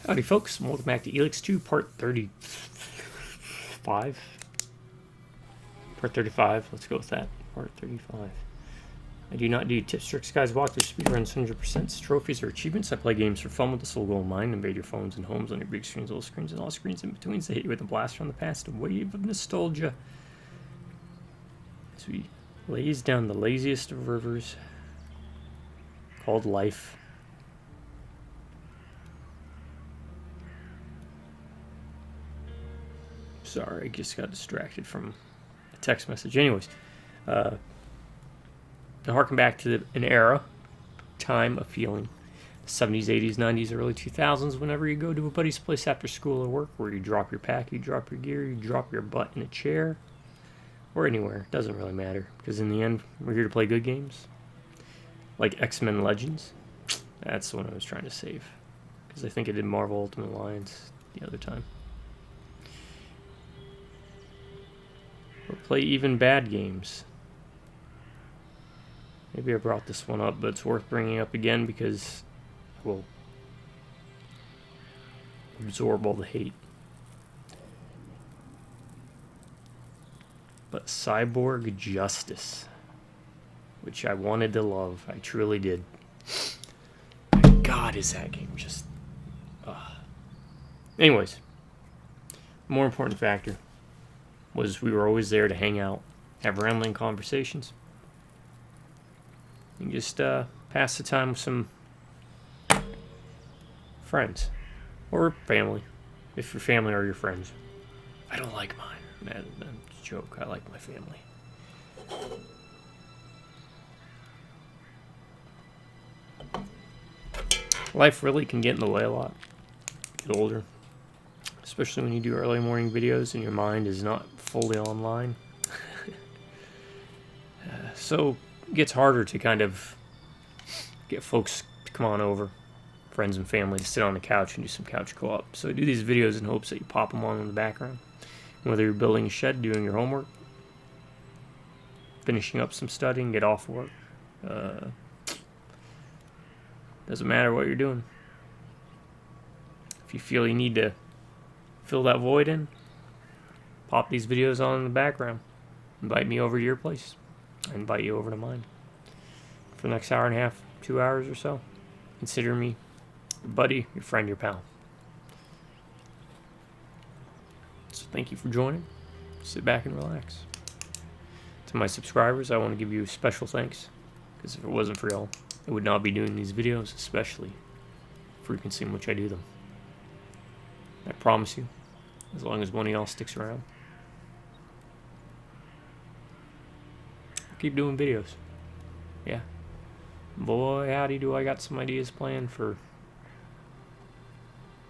Howdy folks, and welcome back to ELEX 2 part 35. Part 35, let's go with that. Part 35. I do not do tips, tricks, guys, walkthroughs, speedruns, 100%, trophies, or achievements. I play games for fun with the sole goal in mind. Invade your phones and homes on your big screens, little screens, and all screens in between. So hit you with a blast from the past, a wave of nostalgia. As we laze down the laziest of rivers called life. Sorry, I just got distracted from a text message. Anyways, to harken back to an era, time, a feeling. 70s, 80s, 90s, early 2000s, whenever you go to a buddy's place after school or work, where you drop your pack, you drop your gear, you drop your butt in a chair, or anywhere. Doesn't really matter, because in the end, we're here to play good games. Like X-Men Legends. That's the one I was trying to save, because I think I did Marvel Ultimate Alliance the other time. Or play even bad games. Maybe I brought this one up, but it's worth bringing up again because I will absorb all the hate. But Cyborg Justice, which I wanted to love, I truly did. My God, is that game just... Anyways, more important factor was we were always there to hang out, have rambling conversations, and just pass the time with some friends or family, if your family are your friends. I don't like mine. That's a joke. I like my family. Life really can get in the way a lot. Get older. Especially when you do early morning videos and your mind is not fully online. So it gets harder to kind of get folks to come on over, friends and family, to sit on the couch and do some couch co-op. So I do these videos in hopes that you pop them on in the background. Whether you're building a shed, doing your homework, finishing up some studying, get off work. Doesn't matter what you're doing. If you feel you need to fill that void in, pop these videos on in the background. Invite me over to your place. I invite you over to mine. For the next hour and a half, 2 hours or so, consider me your buddy, your friend, your pal. So thank you for joining. Sit back and relax. To my subscribers, I want to give you special thanks, because if it wasn't for y'all, I would not be doing these videos, especially frequency in which I do them. I promise you, as long as one of y'all sticks around, I'll keep doing videos. Yeah. Boy, howdy do I got some ideas planned for...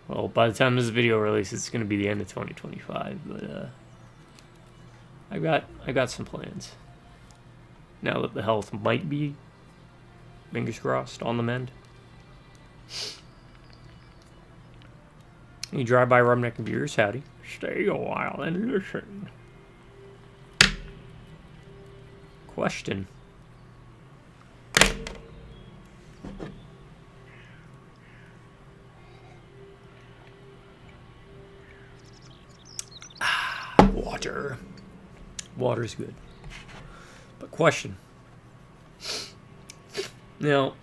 Well, by the time this video releases, it's going to be the end of 2025, but I got some plans. Now that the health might be, fingers crossed, on the mend. You drive by Rubneck and Beers, howdy. Stay a while and listen. Question. Water. Water's good. But question. Now,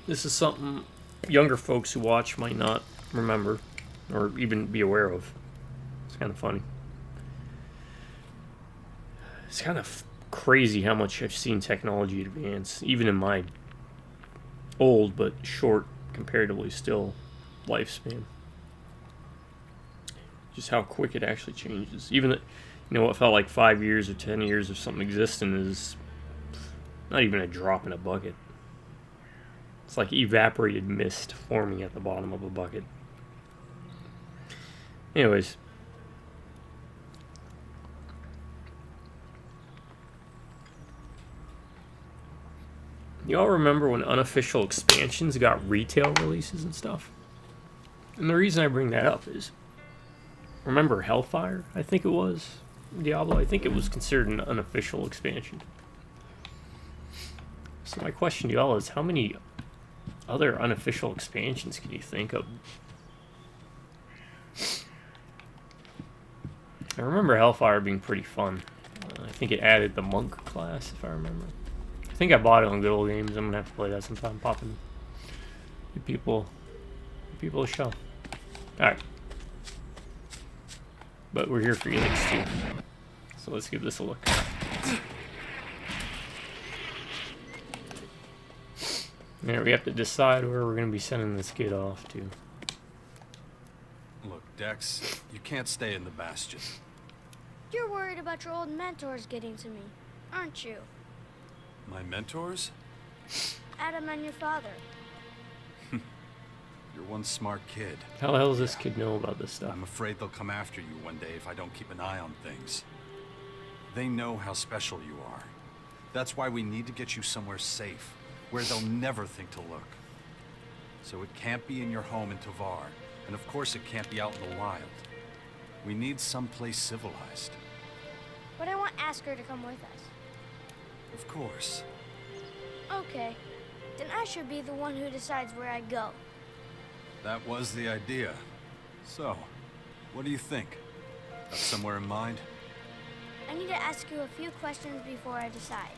this is something younger folks who watch might not remember or even be aware of. It's kind of funny. It's kind of crazy how much I've seen technology advance, even in my old but short, comparatively still, lifespan. Just how quick it actually changes. Even, what felt like 5 years or 10 years of something existing is not even a drop in a bucket. It's like evaporated mist forming at the bottom of a bucket. Anyways. Y'all remember when unofficial expansions got retail releases and stuff? And the reason I bring that up is, remember Hellfire? I think it was. Diablo, I think it was considered an unofficial expansion. So my question to y'all is, how many other unofficial expansions can you think of I remember Hellfire being pretty fun. I think it added the monk class, if I remember. I think I bought it on Good Old Games. I'm gonna have to play that sometime. Popping people a show. All right, but we're here for ELEX 2, so let's give this a look. There, we have to decide where we're gonna be sending this kid off to. Look, Dex, you can't stay in the Bastion. You're worried about your old mentors getting to me, aren't you? My mentors? Adam and your father. You're one smart kid. How the hell does this kid know about this stuff? I'm afraid they'll come after you one day if I don't keep an eye on things. They know how special you are. That's why we need to get you somewhere safe, where they'll never think to look. So it can't be in your home in Tovar, and of course it can't be out in the wild. We need someplace civilized. But I want Asker to come with us. Of course. Okay, then I should be the one who decides where I go. That was the idea. So, what do you think? Got somewhere in mind? I need to ask you a few questions before I decide.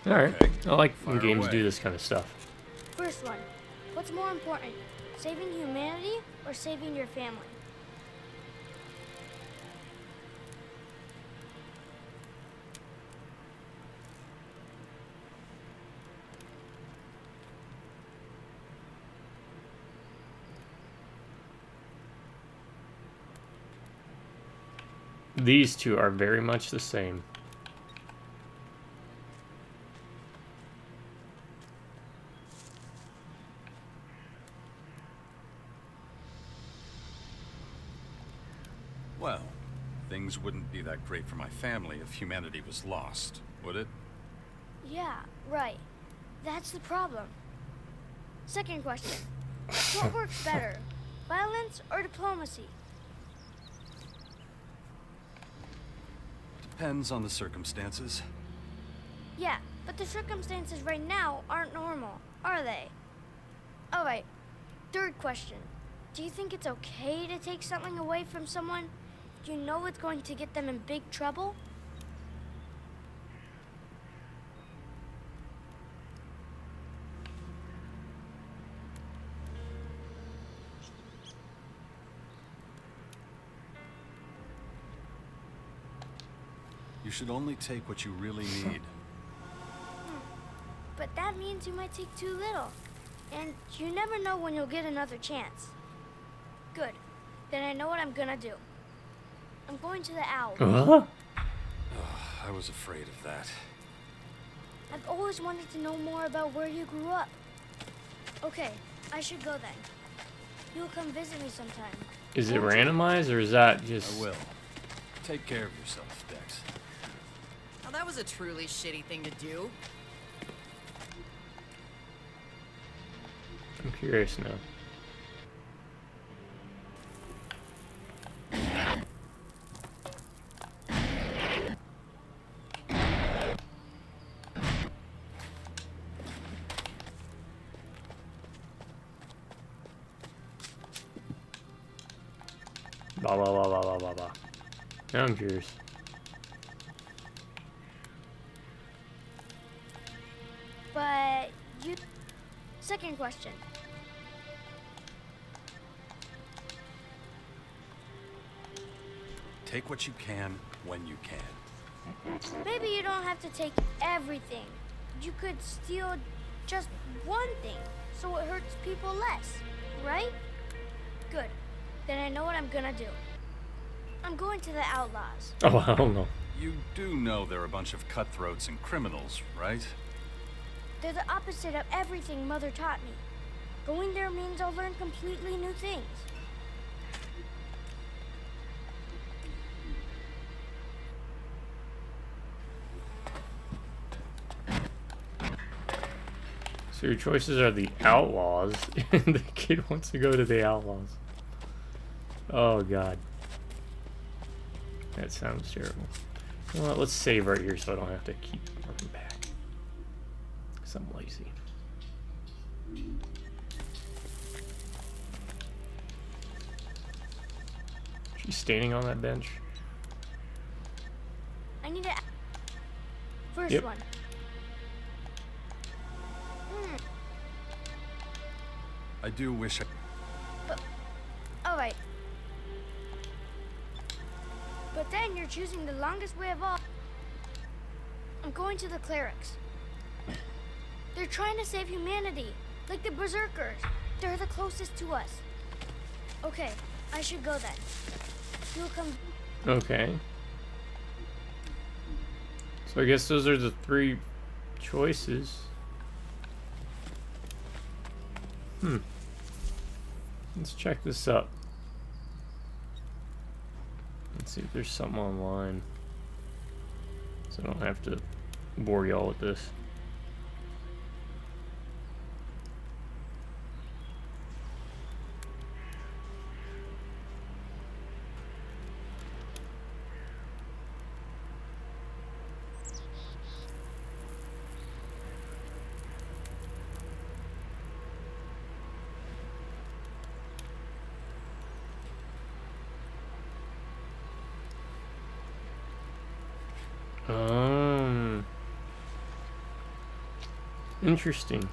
Alright, okay. I like when Fire games away. do this kind of stuff. First one, what's more important, saving humanity or saving your family? These two are very much the same. Well, things wouldn't be that great for my family if humanity was lost, would it? Yeah, right. That's the problem. Second question, what works better, violence or diplomacy? Depends on the circumstances. Yeah, but the circumstances right now aren't normal, are they? Alright, third question. Do you think it's okay to take something away from someone if you know it's going to get them in big trouble? You should only take what you really need. But that means you might take too little. And you never know when you'll get another chance. Good. Then I know what I'm gonna do. I'm going to the owl. I was afraid of that. I've always wanted to know more about where you grew up. Okay, I should go then. You'll come visit me sometime. Is it randomized or is that just... I will. Take care of yourself, Dex. Now that was a truly shitty thing to do. I'm curious now. Blah, blah, blah, blah, blah, blah, blah. Now I'm curious. But you... Second question. Take what you can when you can. Maybe you don't have to take everything. You could steal just one thing, so it hurts people less, right? Good. Then I know what I'm gonna do. I'm going to the outlaws. Oh, I don't know. You do know they're a bunch of cutthroats and criminals, right? They're the opposite of everything Mother taught me. Going there means I'll learn completely new things. So your choices are the outlaws, and the kid wants to go to the outlaws. Oh, God. That sounds terrible. You know what, let's save right here so I don't have to keep working back. Because I'm lazy. She's standing on that bench. I need to. First Yep. one. I do wish I... All right. But then you're choosing the longest way of all. I'm going to the clerics. They're trying to save humanity, like the berserkers. They're the closest to us. Okay, I should go then. You'll come. Okay. So I guess those are the 3 choices. Let's check this up. Let's see if there's something online. So I don't have to bore y'all with this. Interesting.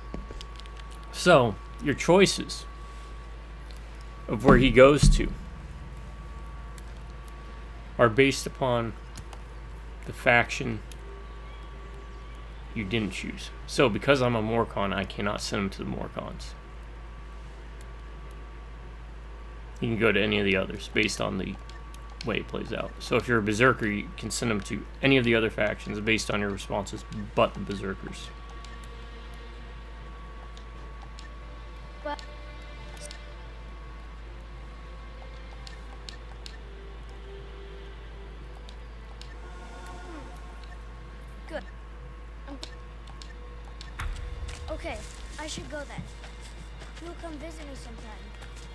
So, your choices of where he goes to are based upon the faction you didn't choose. So, because I'm a Morcon, I cannot send him to the Morcons. He can go to any of the others based on the way it plays out. So if you're a Berserker, you can send him to any of the other factions based on your responses, but the Berserkers. But good. Okay, I should go then. You'll come visit me sometime,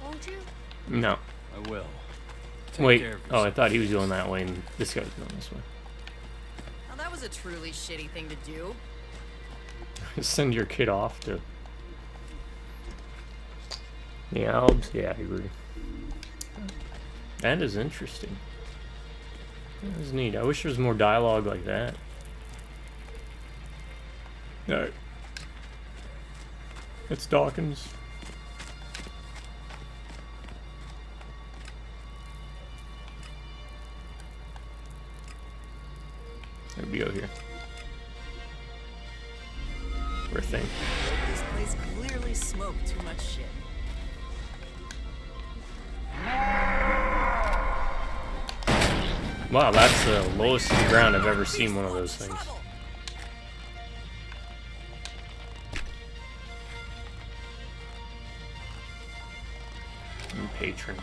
won't you? No. I will. Take Wait. care of Oh, I yourself. thought he was going that way, and this guy was going this way. Now that was a truly shitty thing to do. Send your kid off to the Alps? Yeah, I agree. That is interesting. That is neat. I wish there was more dialogue like that. Alright. It's Dawkins. There we go here. Poor thing. This place clearly smoked too much shit. Wow, that's the lowest to the ground I've ever seen one of those things. And patron.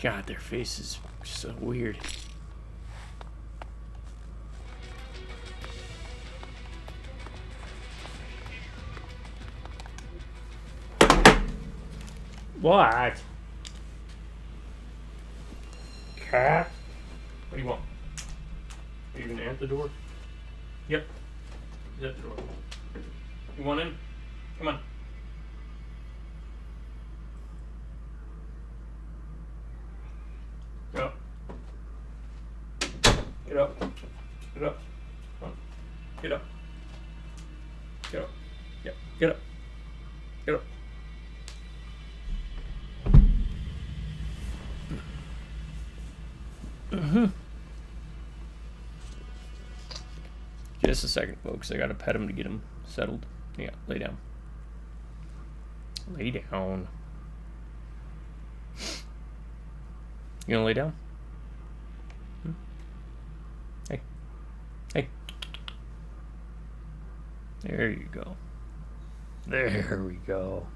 God, their face is so weird. What? Cat? What do you want? Are you gonna at the door? Yep. He's at the door. You want in? Come on. Get up. Get up. Get up. Come on. Get up. Get up. Yep. Get up. Get up. Just a second, folks. I gotta pet him to get him settled. Yeah, lay down. Lay down. You gonna lay down? Hmm? Hey. Hey. There you go. There we go.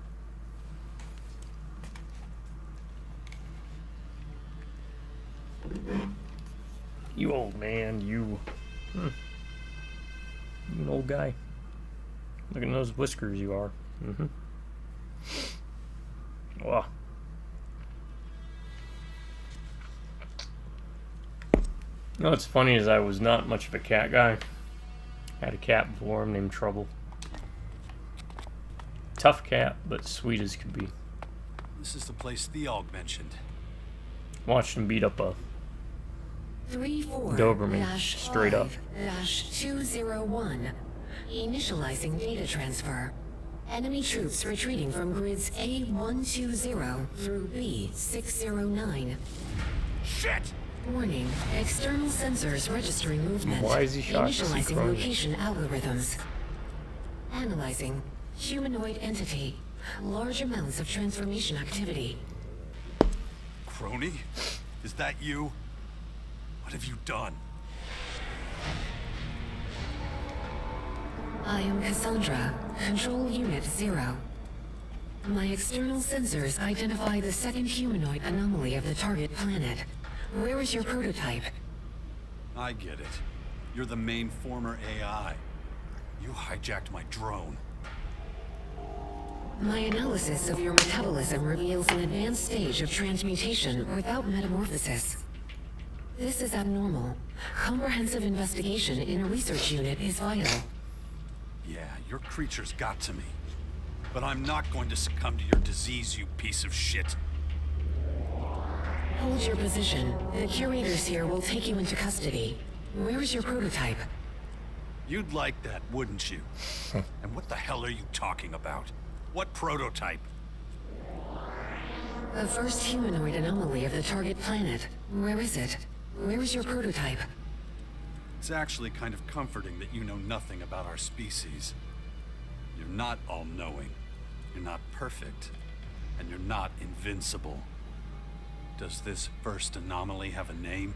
You old man, you. You an old guy. Look at those whiskers you are. Wow. You know what's funny is I was not much of a cat guy. I had a cat before him named Trouble. Tough cat, but sweet as could be. This is the place Theog mentioned. Watched him beat up a 34 Doberman straight up. 201. Initializing data transfer. Enemy troops retreating from grids A120 through B609. Shit! Warning. External sensors registering movement. Why is he shocked to see Initializing Crony? location algorithms. Analyzing. Humanoid entity. Large amounts of transformation activity. Crony? Is that you? What have you done? I am Cassandra, Control Unit 0. My external sensors identify the second humanoid anomaly of the target planet. Where is your prototype? I get it. You're the main former AI. You hijacked my drone. My analysis of your metabolism reveals an advanced stage of transmutation without metamorphosis. This is abnormal. Comprehensive investigation in a research unit is vital. Yeah, your creatures got to me. But I'm not going to succumb to your disease, you piece of shit. Hold your position. The curators here will take you into custody. Where is your prototype? You'd like that, wouldn't you? And what the hell are you talking about? What prototype? The first humanoid anomaly of the target planet. Where is it? Where is your prototype? It's actually kind of comforting that you know nothing about our species. You're not all-knowing. You're not perfect. And you're not invincible. Does this first anomaly have a name?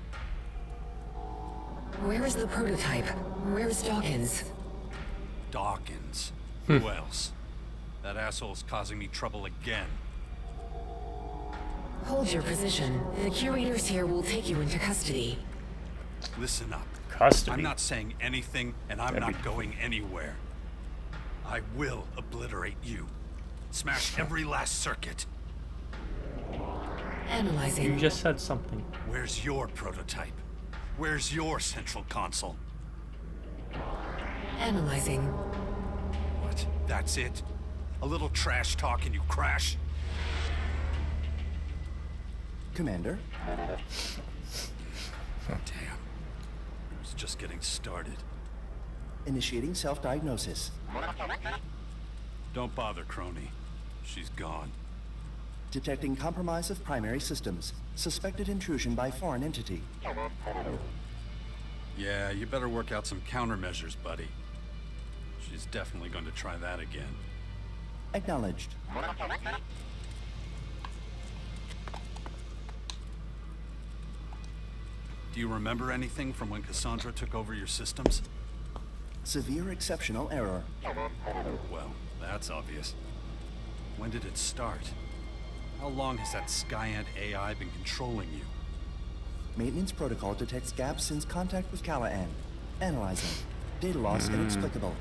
Where is the prototype? Where is Dawkins? Dawkins. Who else? That asshole's causing me trouble again. Hold your position. The curators here will take you into custody. Listen up. Custody. I'm not saying anything, and I'm not going anywhere. I will obliterate you. Smash every last circuit. Analyzing. You just said something. Where's your prototype? Where's your central console? Analyzing. What? That's it? A little trash talk and you crash? Commander? Damn. It was just getting started. Initiating self-diagnosis. Don't bother, Crony. She's gone. Detecting compromise of primary systems. Suspected intrusion by foreign entity. Yeah, you better work out some countermeasures, buddy. She's definitely going to try that again. Acknowledged. Do you remember anything from when Cassandra took over your systems? Severe exceptional error. Well, that's obvious. When did it start? How long has that Skyant AI been controlling you? Maintenance protocol detects gaps since contact with Callahan. Analyzing. Data loss inexplicable.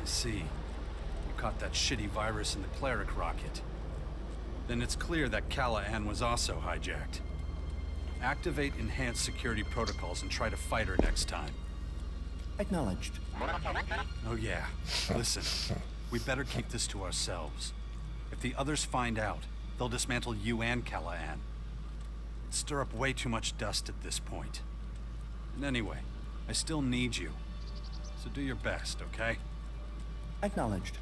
I see. You caught that shitty virus in the Cleric rocket. Then it's clear that Callahan was also hijacked. Activate enhanced security protocols and try to fight her next time. Acknowledged. Oh yeah. Listen, we better keep this to ourselves. If the others find out, they'll dismantle you and Callahan. It'd stir up way too much dust at this point. And anyway, I still need you. So do your best, okay? Acknowledged.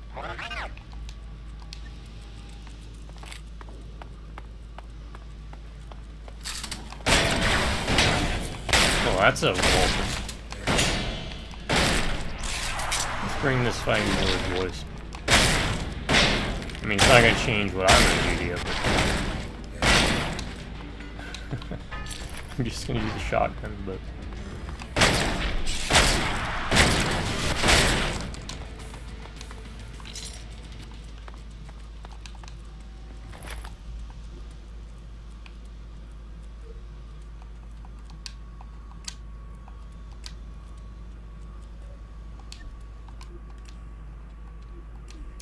Oh, that's a wolf. Let's bring this fighting more voice. I mean, it's not gonna change what I'm gonna do to you, but I'm just gonna use a shotgun, but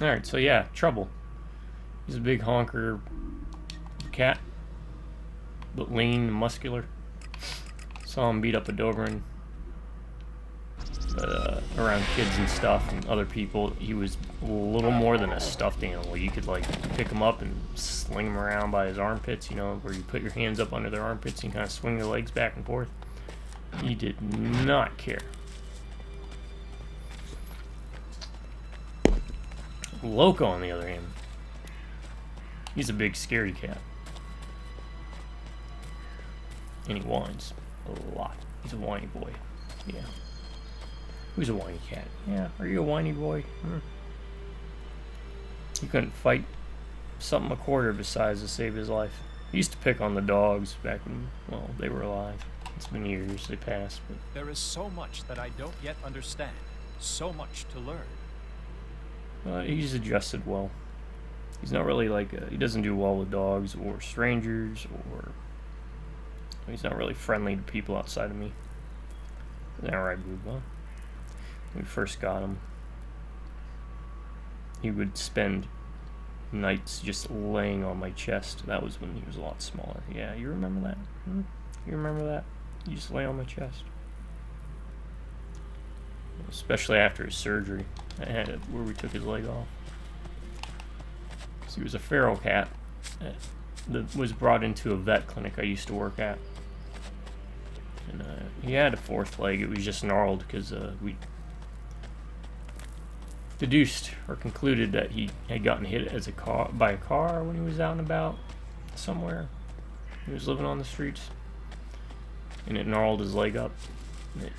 Alright, so yeah, Trouble. He's a big honker cat, but lean and muscular. Saw him beat up a Doberman. But around kids and stuff and other people, he was a little more than a stuffed animal. You could like pick him up and sling him around by his armpits, you know, where you put your hands up under their armpits and kind of swing their legs back and forth. He did not care. Loco, on the other hand, he's a big scary cat. And he whines a lot. He's a whiny boy. Yeah. Who's a whiny cat? Yeah, are you a whiny boy? He couldn't fight something a quarter of his size to save his life. He used to pick on the dogs back when, well, they were alive. It's been years, they passed. But There is so much that I don't yet understand. So much to learn. he's adjusted well. He's not really like, he doesn't do well with dogs or strangers, or he's not really friendly to people outside of me. Isn't that right, Booba? When we first got him, he would spend nights just laying on my chest. That was when he was a lot smaller. Yeah, you remember that? You remember that? He used to lay on my chest. Especially after his surgery, where we took his leg off. So he was a feral cat that was brought into a vet clinic I used to work at. And he had a fourth leg. It was just gnarled because we deduced or concluded that he had gotten hit by a car when he was out and about somewhere. He was living on the streets, and it gnarled his leg up. It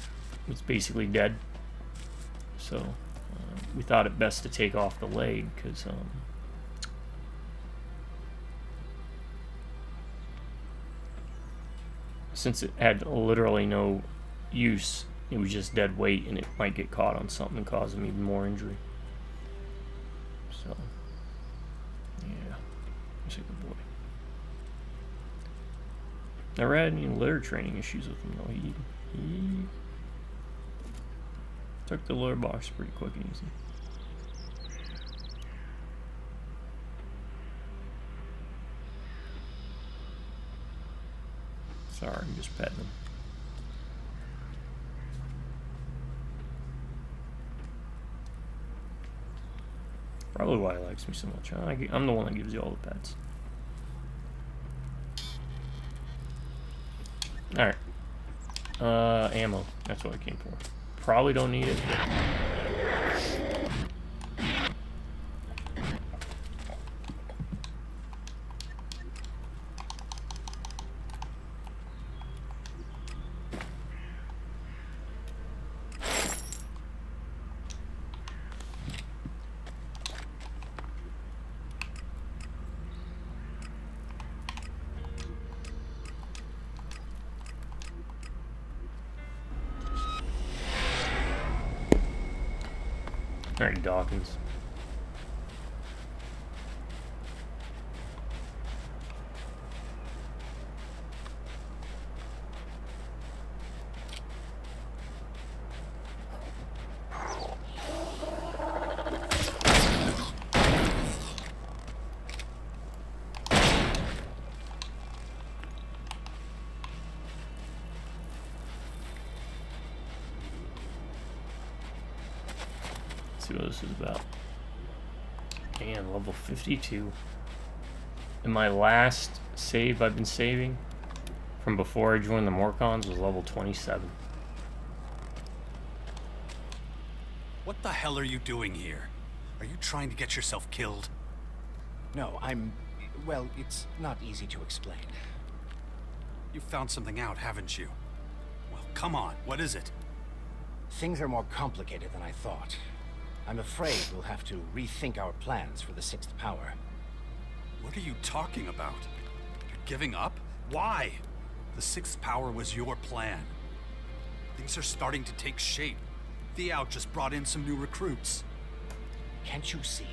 was basically dead. So we thought it best to take off the leg because since it had literally no use, it was just dead weight, and it might get caught on something and cause him even more injury. So, yeah, he's a good boy. Never had any litter training issues with him, though. He took the litter box pretty quick and easy. Sorry, I'm just petting him. Probably why he likes me so much. I'm the one that gives you all the pets. Alright. Ammo. That's what I came for. Probably don't need it. Alright, Dawkins. See what this is about. And level 52. And my last save I've been saving from before I joined the Morcons was level 27. What the hell are you doing here? Are you trying to get yourself killed? No, well, it's not easy to explain. You found something out, haven't you? Well, come on, what is it? Things are more complicated than I thought. I'm afraid we'll have to rethink our plans for the sixth power. What are you talking about? You're giving up? Why? The sixth power was your plan. Things are starting to take shape. The Out just brought in some new recruits. Can't you see?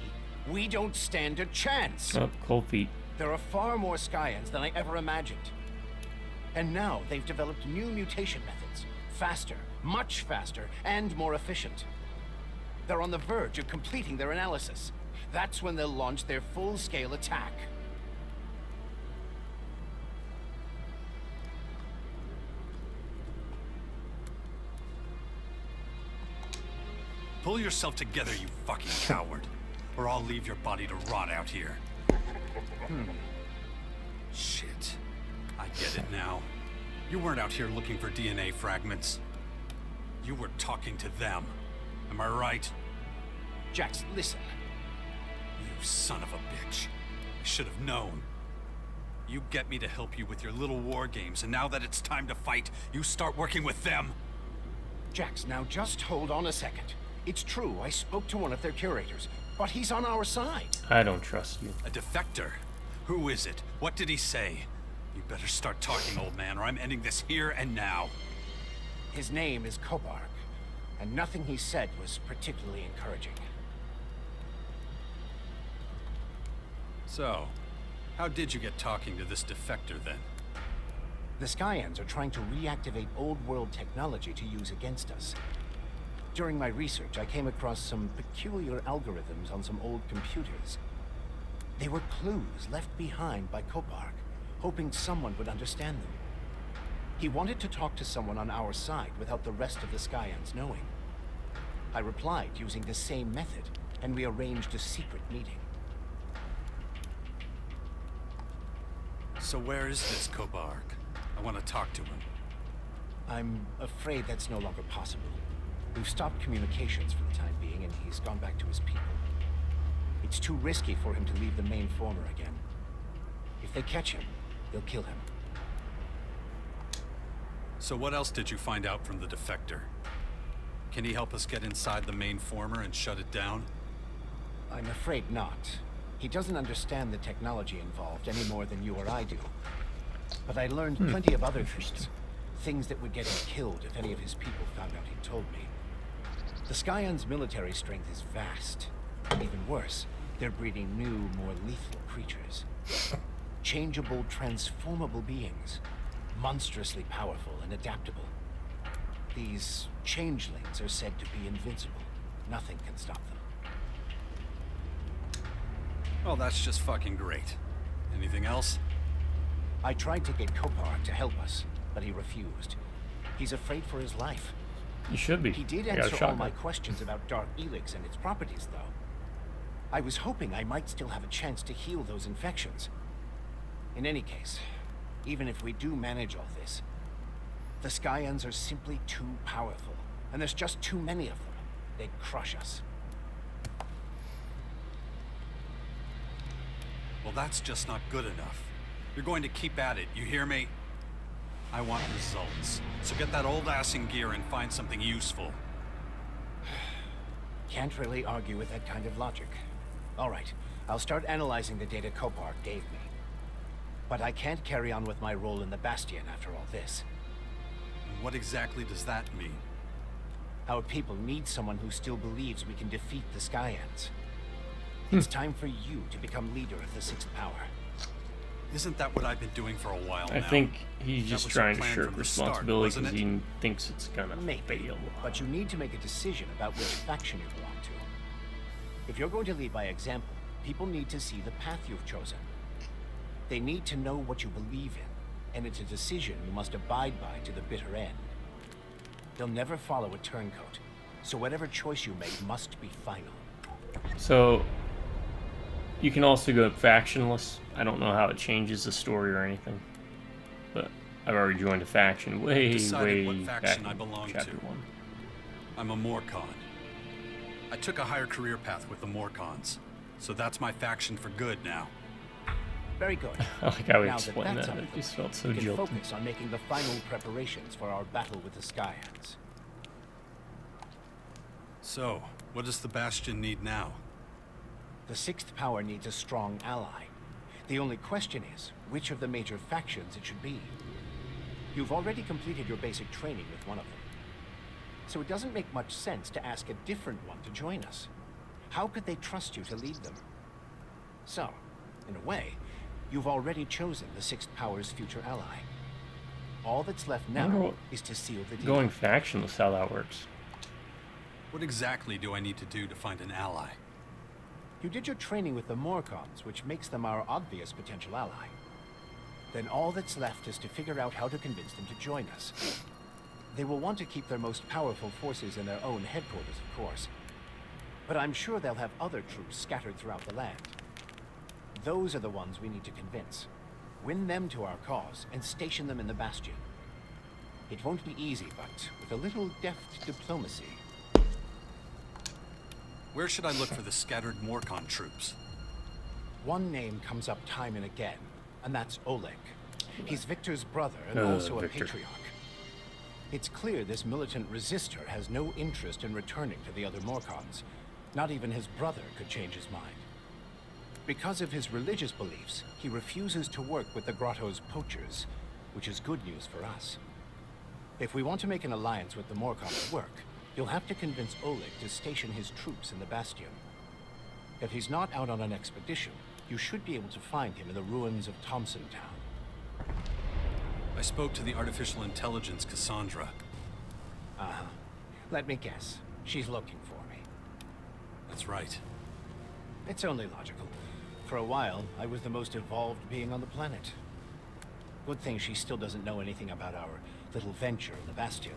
We don't stand a chance! Oh, cold feet. There are far more Skyanids than I ever imagined. And now they've developed new mutation methods. Faster, much faster, and more efficient. They're on the verge of completing their analysis. That's when they'll launch their full-scale attack. Pull yourself together, you fucking coward, or I'll leave your body to rot out here. Shit. I get it now. You weren't out here looking for DNA fragments. You were talking to them. Am I right? Jax, listen. You son of a bitch. I should have known. You get me to help you with your little war games, and now that it's time to fight, you start working with them. Jax, now just hold on a second. It's true, I spoke to one of their curators, but he's on our side. I don't trust you. A defector? Who is it? What did he say? You better start talking, old man, or I'm ending this here and now. His name is Kobark, and nothing he said was particularly encouraging. So, how did you get talking to this defector then? The Skyanids are trying to reactivate old-world technology to use against us. During my research, I came across some peculiar algorithms on some old computers. They were clues left behind by Kobark, hoping someone would understand them. He wanted to talk to someone on our side without the rest of the Skyanids knowing. I replied using the same method, and we arranged a secret meeting. So where is this Kobark? I want to talk to him. I'm afraid that's no longer possible. We've stopped communications for the time being, and he's gone back to his people. It's too risky for him to leave the main former again. If they catch him, they'll kill him. So what else did you find out from the defector? Can he help us get inside the main former and shut it down? I'm afraid not. He doesn't understand the technology involved any more than you or I do. But I learned plenty of other things. Things that would get him killed if any of his people found out he told me. The Skyans' military strength is vast. And even worse, they're breeding new, more lethal creatures. Changeable, transformable beings. Monstrously powerful and adaptable. These changelings are said to be invincible. Nothing can stop them. Well, that's just fucking great. Anything else? I tried to get Kobark to help us, but he refused. He's afraid for his life. You should be. He did I got a answer all shotgun. my questions about Dark ELEX and its properties, though. I was hoping I might still have a chance to heal those infections. In any case, even if we do manage all this, the Skyans are simply too powerful, and there's just too many of them. They'd crush us. Well, that's just not good enough. You're going to keep at it, you hear me? I want results. So get that old ass in gear and find something useful. Can't really argue with that kind of logic. All right, I'll start analyzing the data Kobark gave me. But I can't carry on with my role in the Bastion after all this. And what exactly does that mean? Our people need someone who still believes we can defeat the Skyans. It's time for you to become leader of the Sixth Power. Isn't that what I've been doing for a while now? I think he's That just was your trying to plan shirk from the start, responsibility wasn't because it? he thinks it's gonna Maybe, fail. but you need to make a decision about which faction you belong to. If you're going to lead by example, people need to see the path you've chosen. They need to know what you believe in, and it's a decision you must abide by to the bitter end. They'll never follow a turncoat, so whatever choice you make must be final. So you can also go factionless. I don't know how it changes the story or anything, but I've already joined a faction way Decided what back faction in I belong chapter to. 1. I'm a Morcon. I took a higher career path with the Morcons, so that's my faction for good now. Very good. I like how he Now explained that's that. It underfoot, just felt so we can jilted. focus on making the final preparations for our battle with the Skyans. So, what does the Bastion need now? The Sixth Power needs a strong ally. The only question is, which of the major factions it should be. You've already completed your basic training with one of them. So it doesn't make much sense to ask a different one to join us. How could they trust you to lead them? So, in a way, you've already chosen the Sixth Power's future ally. All that's left wonder now what is to seal the deal. Going factionless, how that works. What exactly do I need to do to find an ally? You did your training with the Morcons, which makes them our obvious potential ally. Then all that's left is to figure out how to convince them to join us. They will want to keep their most powerful forces in their own headquarters, of course. But I'm sure they'll have other troops scattered throughout the land. Those are the ones we need to convince. Win them to our cause and station them in the Bastion. It won't be easy, but with a little deft diplomacy. Where should I look for the scattered Morcon troops? One name comes up time and again, and that's Oleg. He's Victor's brother and also a Victor. patriarch. It's clear this militant resistor has no interest in returning to the other Morcons. Not even his brother could change his mind. Because of his religious beliefs, he refuses to work with the Grotto's poachers, which is good news for us. If we want to make an alliance with the Morcons work, you'll have to convince Oleg to station his troops in the Bastion. If he's not out on an expedition, you should be able to find him in the ruins of Thompson Town. I spoke to the artificial intelligence Cassandra. Uh-huh. Let me guess. She's looking for me. That's right. It's only logical. For a while, I was the most evolved being on the planet. Good thing she still doesn't know anything about our little venture in the Bastion.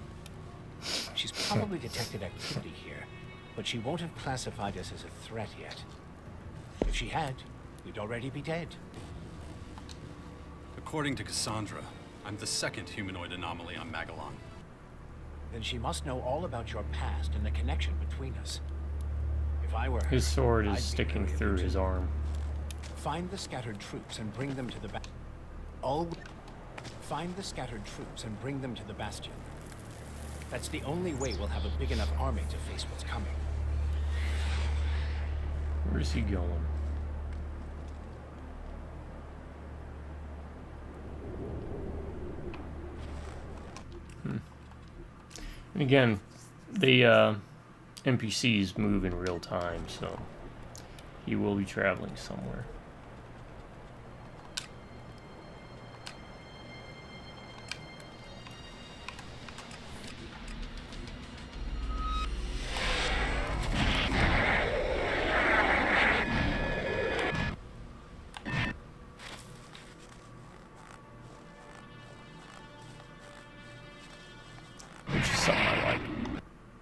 She's probably detected activity here, but she won't have classified us as a threat yet. If she had, we'd already be dead. According to Cassandra, I'm the second humanoid anomaly on Magellan. Then she must know all about your past and the connection between us. If I were her, His sword I'd is be sticking very through alert. his arm. Find the scattered troops and bring them to the Find the scattered troops and bring them to the Bastion. That's the only way we'll have a big enough army to face what's coming. Where's he going? And again, the NPCs move in real time, so he will be traveling somewhere. Which is something I like.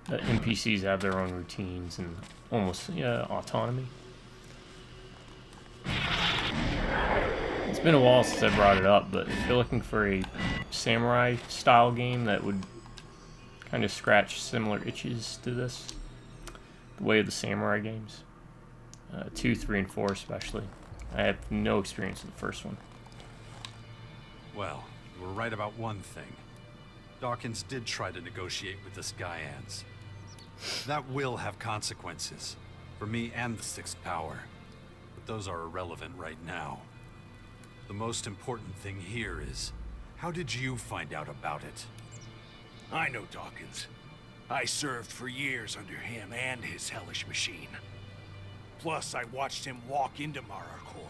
That NPCs have their own routines and almost autonomy. It's been a while since I brought it up, but if you're looking for a samurai style game that would kind of scratch similar itches to this, the way of the samurai games, 2, 3, and 4 especially. I have no experience with the first one. Well, you were right about one thing. Dawkins did try to negotiate with the Skyanids. That will have consequences, for me and the Sixth Power. But those are irrelevant right now. The most important thing here is, how did you find out about it? I know Dawkins. I served for years under him and his hellish machine. Plus, I watched him walk into Mararkor.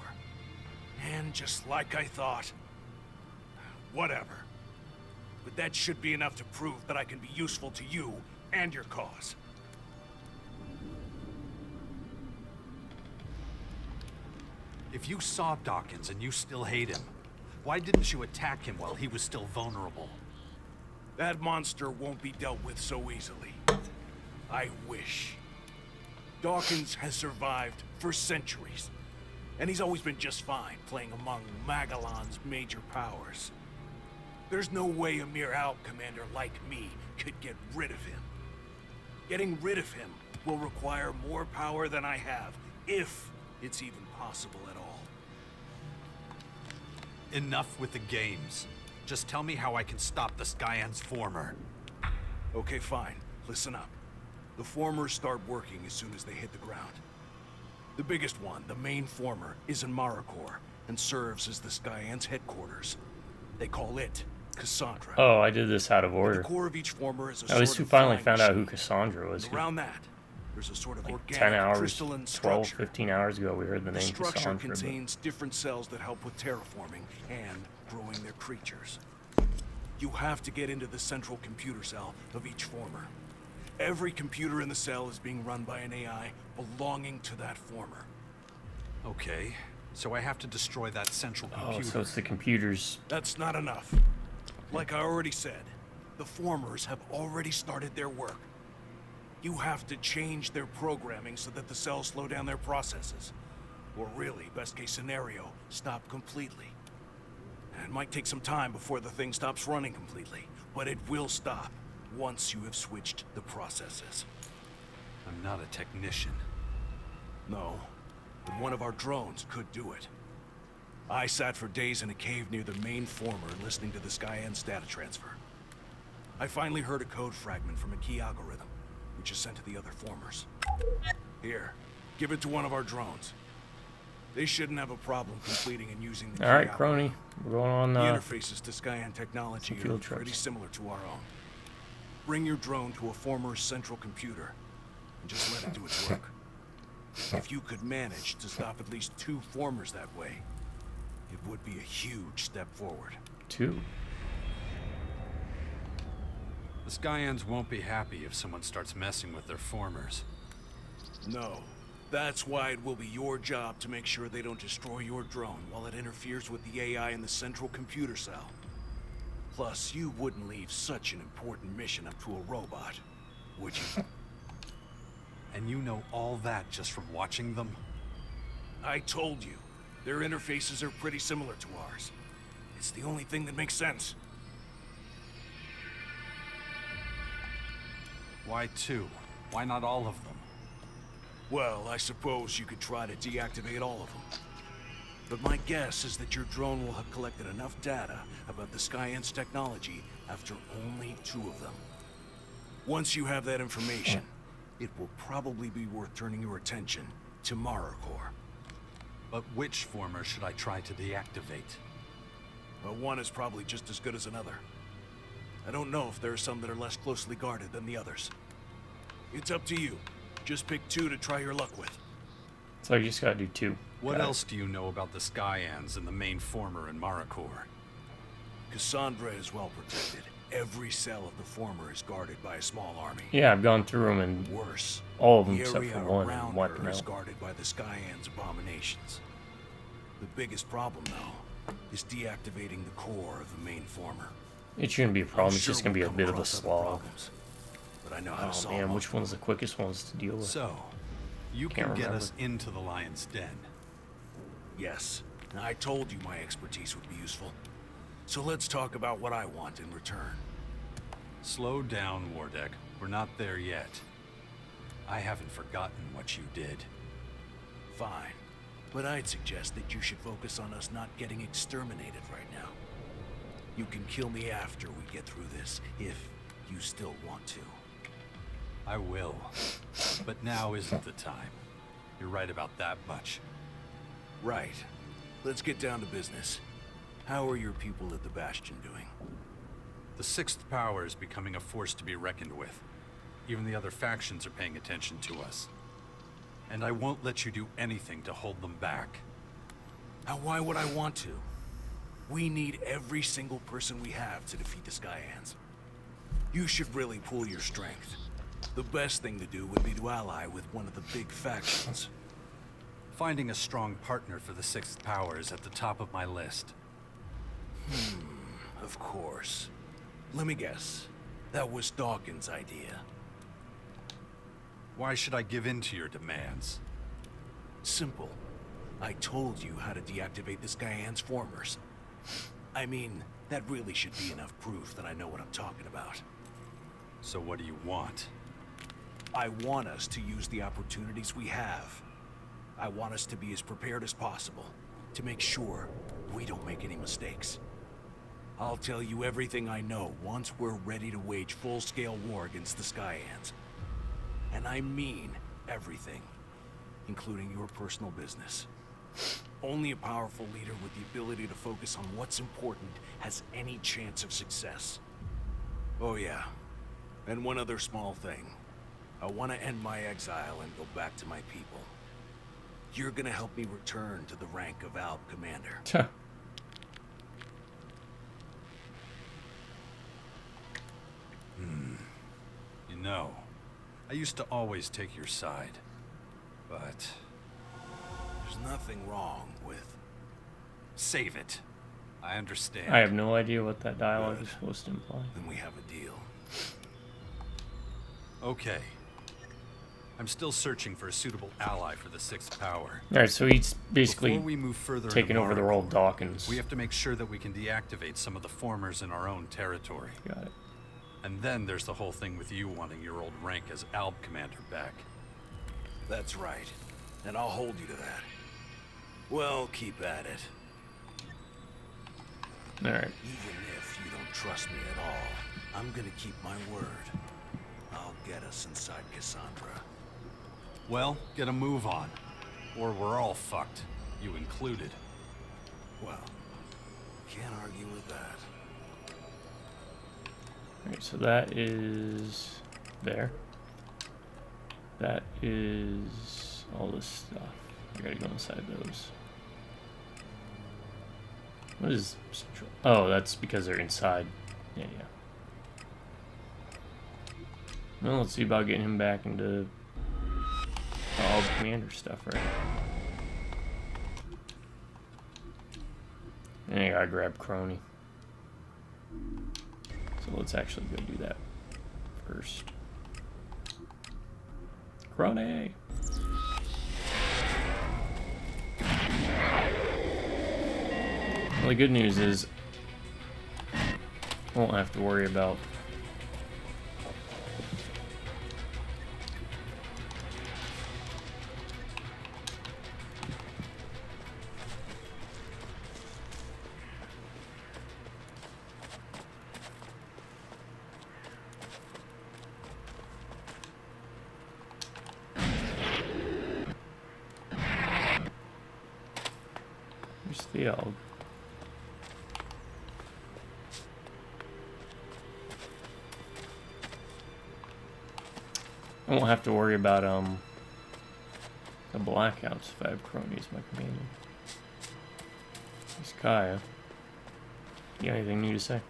And just like I thought... Whatever. But that should be enough to prove that I can be useful to you and your cause. If you saw Dawkins and you still hate him, why didn't you attack him while he was still vulnerable? That monster won't be dealt with so easily. I wish. Dawkins has survived for centuries, and he's always been just fine playing among Magellan's major powers. There's no way a mere Out commander like me could get rid of him. Getting rid of him will require more power than I have, if it's even possible at all. Enough with the games. Just tell me how I can stop the Skyan's former. Okay, fine. Listen up. The formers start working as soon as they hit the ground. The biggest one, the main former, is in Mararkor and serves as the Skyan's headquarters. They call it Cassandra. Oh, I did this out of At order. the core of each former is a At least sort we of finally flying found out who machine. Cassandra was. And around that, there's a sort of Like organic 10 hours, crystalline 12, structure. 15 hours ago, we heard the The name structure Cassandra. but- contains different cells that help with terraforming and growing their creatures. You have to get into the central computer cell of each former. Every computer in the cell is being run by an AI belonging to that former. Okay, so I have to destroy that central computer. Oh, so it's the computers. That's not enough. Like I already said, the formers have already started their work. You have to change their programming so that the cells slow down their processes. Or really, best case scenario, stop completely. It might take some time before the thing stops running completely, but it will stop once you have switched the processes. I'm not a technician. No, but one of our drones could do it. I sat for days in a cave near the main former listening to the Skyanids data transfer. I finally heard a code fragment from a key algorithm, which is sent to the other formers. Here, give it to one of our drones. They shouldn't have a problem completing and using the key All right, algorithm. Crony. We're going on The interfaces to Skyan technology field are trips. pretty similar to our own. Bring your drone to a former central computer and just let it do its work. If you could manage to stop at least 2 formers that way, it would be a huge step forward. 2. The Skyans won't be happy if someone starts messing with their formers. No. That's why it will be your job to make sure they don't destroy your drone while it interferes with the AI in the central computer cell. Plus, you wouldn't leave such an important mission up to a robot, would you? And you know all that just from watching them? I told you, their interfaces are pretty similar to ours. It's the only thing that makes sense. Why 2? Why not all of them? Well, I suppose you could try to deactivate all of them. But my guess is that your drone will have collected enough data about the Skyanids technology after only 2 of them. Once you have that information, it will probably be worth turning your attention to MaraCore. But which former should I try to deactivate? Well, one is probably just as good as another. I don't know if there are some that are less closely guarded than the others. It's up to you. Just pick 2 to try your luck with. So you just gotta do 2. What else do you know about the Skyans and the main former in MaraCore? Cassandra is well protected. Every cell of the former is guarded by a small army. Yeah, I've gone through them and Worse, all of them the except area for one around and wiped her them is out. guarded by the Skyans' abominations. The biggest problem, though, is deactivating the core of the main former. It shouldn't be a problem. I'm It's sure just gonna be we'll a come bit of a across other slog. problems, but I know how to Oh solve man, most which of one's them. the quickest ones to deal with? So, you Can't can get remember. us into the Lion's Den. Yes, and I told you my expertise would be useful. So let's talk about what I want in return. Slow down, Wardeck. We're not there yet. I haven't forgotten what you did. Fine, but I'd suggest that you should focus on us not getting exterminated right now. You can kill me after we get through this, if you still want to. I will. But now isn't the time. You're right about that much. Right. Let's get down to business. How are your people at the Bastion doing? The 6th Power is becoming a force to be reckoned with. Even the other factions are paying attention to us. And I won't let you do anything to hold them back. Now, why would I want to? We need every single person we have to defeat the Skyanids. You should really pool your strength. The best thing to do would be to ally with one of the big factions. Finding a strong partner for the 6th Power is at the top of my list. Of course. Let me guess. That was Dawkins' idea. Why should I give in to your demands? Simple. I told you how to deactivate the Skyan's formers. I mean, that really should be enough proof that I know what I'm talking about. So what do you want? I want us to use the opportunities we have. I want us to be as prepared as possible, to make sure we don't make any mistakes. I'll tell you everything I know once we're ready to wage full-scale war against the Skyans. And I mean everything, including your personal business. Only a powerful leader with the ability to focus on what's important has any chance of success. Oh yeah, and one other small thing. I want to end my exile and go back to my people. You're gonna help me return to the rank of Alp Commander. You know, I used to always take your side. But There's nothing wrong with... Save it. I understand. I have no idea what that dialogue Good. is supposed to imply. Then we have a deal. Okay. I'm still searching for a suitable ally for the Sixth Power. Alright, so he's basically Before we move further taking into over the Mark, role of Dawkins. we have to make sure that we can deactivate some of the formers in our own territory. Got it. And then there's the whole thing with you wanting your old rank as ALB commander back. That's right. And I'll hold you to that. Well, keep at it. Alright. Even if you don't trust me at all, I'm gonna keep my word. I'll get us inside Cassandra. Well, get a move on. Or we're all fucked. You included. Well, can't argue with that. Alright, so that is there. That is all this stuff. I gotta go inside those. What is central? Oh, that's because they're inside. Yeah, yeah. Well, let's see about getting him back into all the commander stuff, right? And I gotta grab Crony. So let's actually go do that first. Crony! Well, the good news is I won't have to worry about where's the elk? I won't have to worry about the blackouts if I have Crony as my companion. Here's Kaya. You got anything new to say?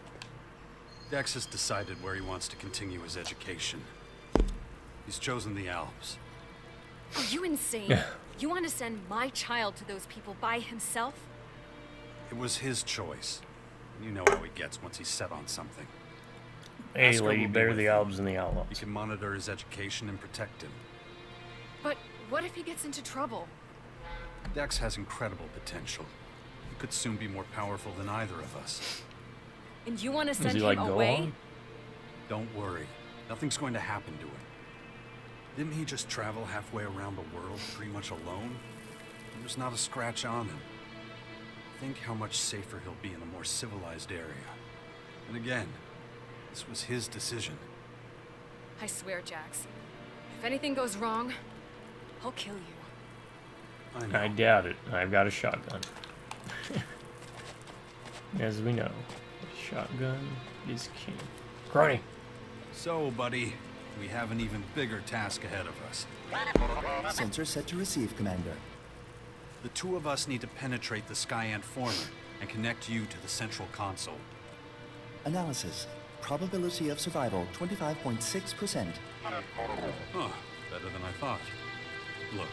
Dex has decided where he wants to continue his education. He's chosen the Alps. Are you insane? You want to send my child to those people by himself? It was his choice. You know how he gets once he's set on something. Hey, Oscar lady, will be bear with the him. Albs and the You Outlaws. can monitor his education and protect him. But what if he gets into trouble? Dex has incredible potential. He could soon be more powerful than either of us. And you want to Does send he him like away? Gohan? Don't worry. Nothing's going to happen to him. Didn't he just travel halfway around the world pretty much alone? There's not a scratch on him. Think how much safer he'll be in a more civilized area. And again, this was his decision. I swear, Jax. If anything goes wrong, I'll kill you. I know. I doubt it. I've got a shotgun. As we know, shotgun is king. Crony. So, buddy, we have an even bigger task ahead of us. Sensor set to receive, Commander. The two of us need to penetrate the Skyant former and connect you to the central console. Analysis. Probability of survival 25.6%. Huh, better than I thought. Look,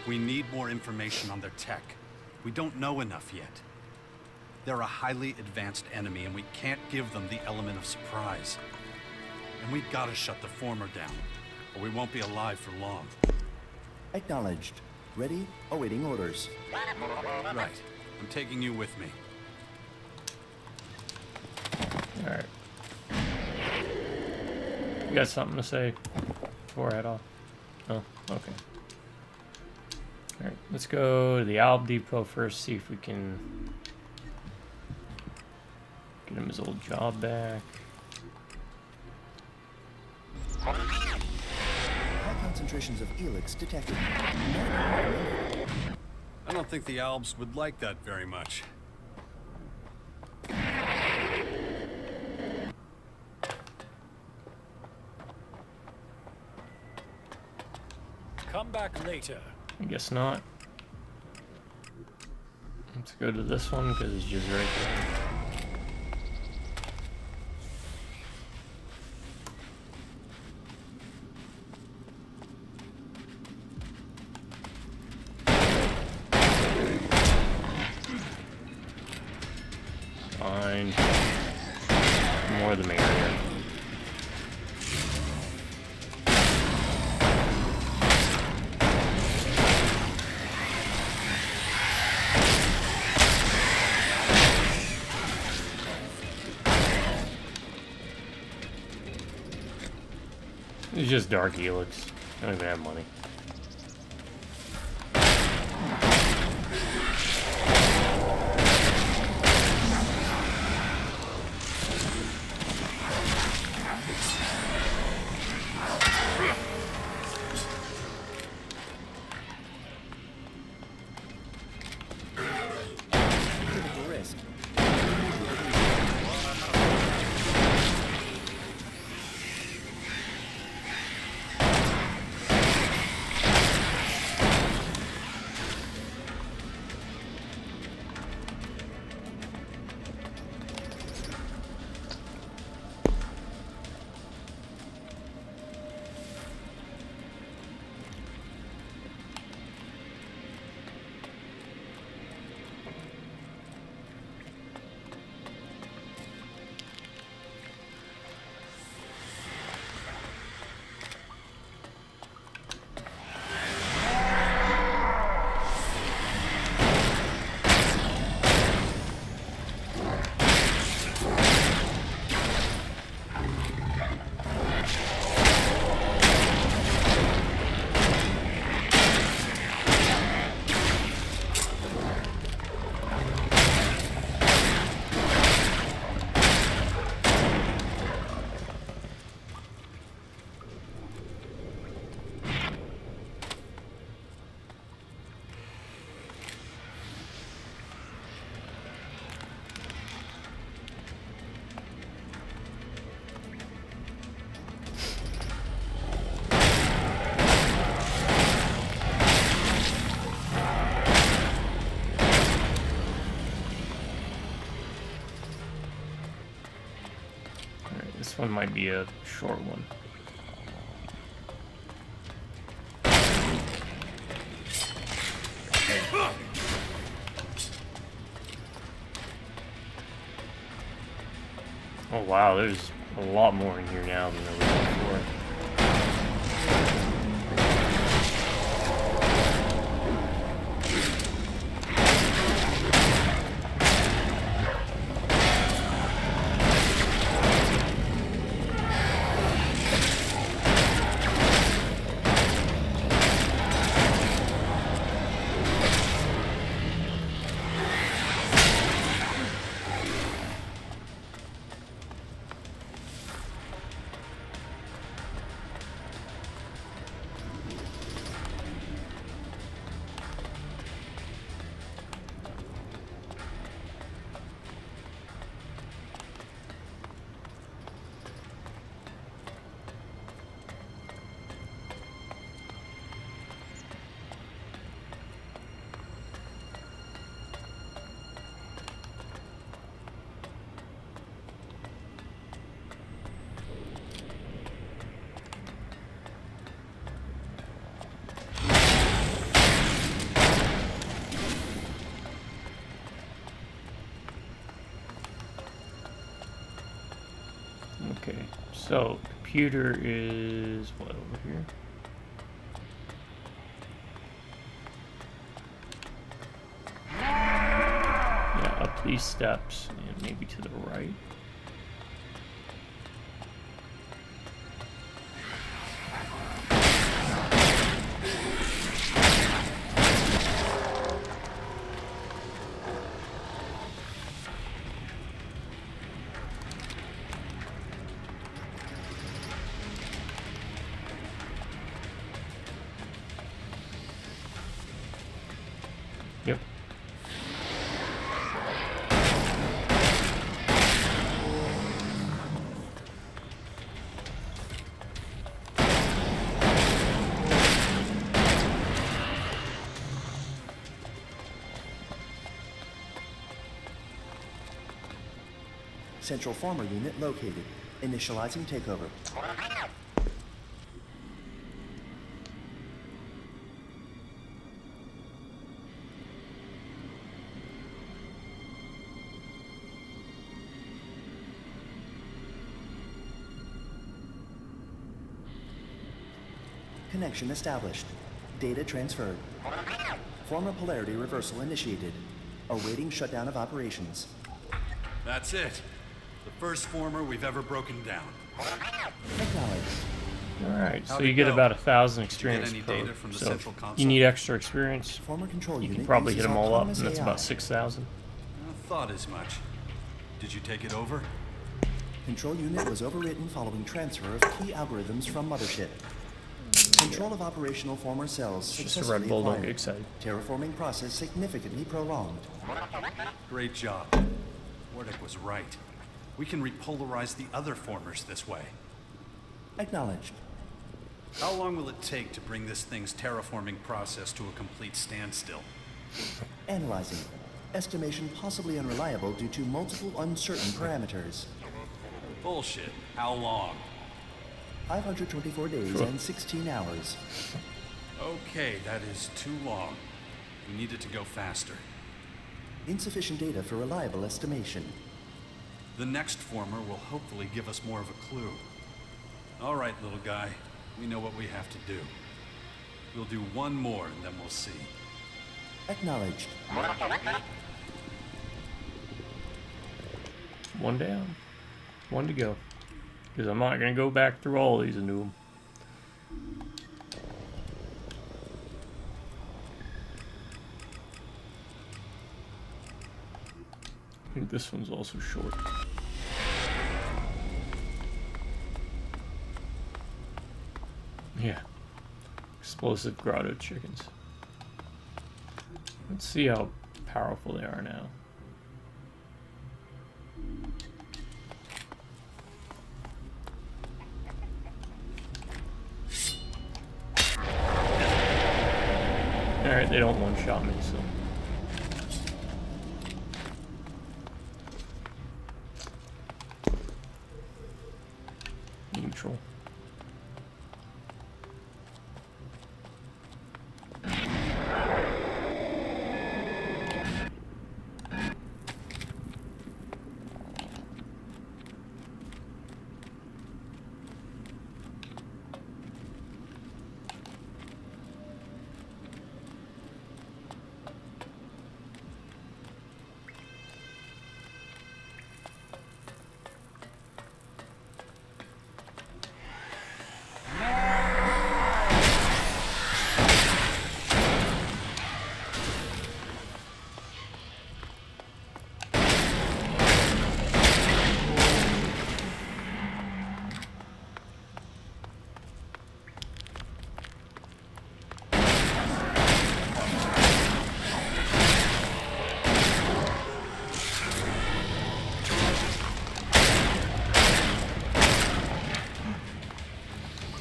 we need more information on their tech. We don't know enough yet. They're a highly advanced enemy, and we can't give them the element of surprise. And we gotta shut the former down, or we won't be alive for long. Acknowledged. Ready, awaiting orders. Right. I'm taking you with me. Alright. You got something to say before I head off? Oh, okay. Alright, let's go to the Alb Depot first, see if we can get him his old job back. High concentrations of ELEX detected. I don't think the Albs would like that very much. Come back later. I guess not. Let's go to this one because it's just right there. fine. More the merrier. It's just dark ELEX. I don't even have money. Critical risk. This one might be a short one. Oh wow, there's a lot more in here now than there was before. Okay, so computer is what over here? Yeah, up these steps and maybe to the right. Yep. Central Farmer Unit located. Initializing takeover. Connection established. Data transferred. Former polarity reversal initiated. Awaiting shutdown of operations. That's it. The first former we've ever broken down. Acknowledged. Alright, so How'd you it get go? about 1,000 Did you get experience any per. data from the So central if console? you need extra experience, Former control you unit can probably hit uses them all up, autonomous and that's AI. about 6,000. I thought as much. Did you take it over? Control unit was overwritten following transfer of key algorithms from mothership. Control of operational former cells Just a successfully Red Bull, don't acquired. get excited. Terraforming process significantly prolonged. Great job. Wardick was right. We can repolarize the other formers this way. Acknowledged. How long will it take to bring this thing's terraforming process to a complete standstill? Analyzing. Estimation possibly unreliable due to multiple uncertain parameters. Bullshit. How long? 524 days and 16 hours. Okay, that is too long. We need it to go faster. Insufficient data for reliable estimation. The next former will hopefully give us more of a clue. All right, little guy. We know what we have to do. We'll do one more and then we'll see. Acknowledged. One down. One to go. Because I'm not going to go back through all these and do them. I think this one's also short. Yeah. Explosive grotto chickens. Let's see how powerful they are now. Alright, they don't one-shot me, so... Neutral.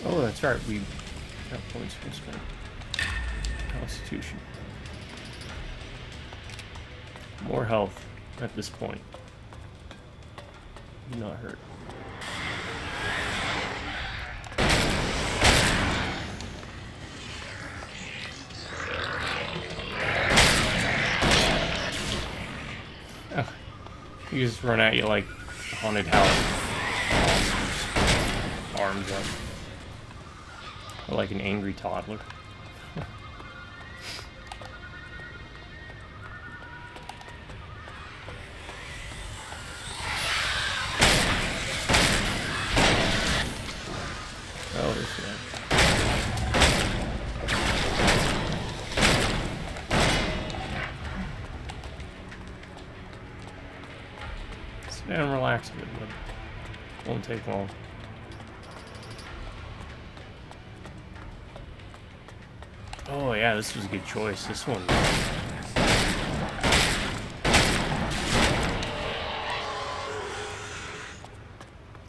Oh, that's right, we got points for spend. Constitution. More health at this point. Do not hurt. Oh, you just run at you like a haunted house. Arms up. Or like an angry toddler. Oh, this guy. Sit down and relax a bit, but won't take long. Oh yeah, this was a good choice. This one.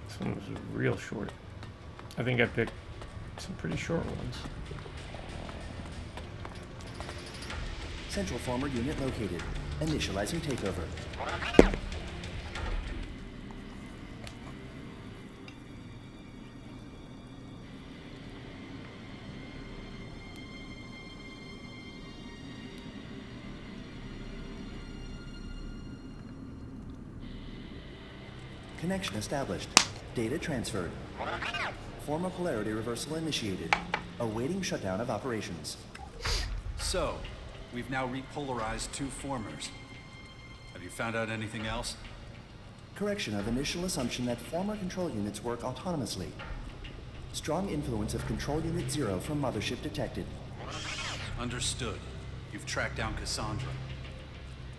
This one was real short. I think I picked some pretty short ones. Central former unit located. Initializing takeover. Connection established. Data transferred. Former polarity reversal initiated. Awaiting shutdown of operations. So, we've now repolarized 2 formers. Have you found out anything else? Correction of initial assumption that former control units work autonomously. Strong influence of Control Unit 0 from Mothership detected. Understood. You've tracked down Cassandra.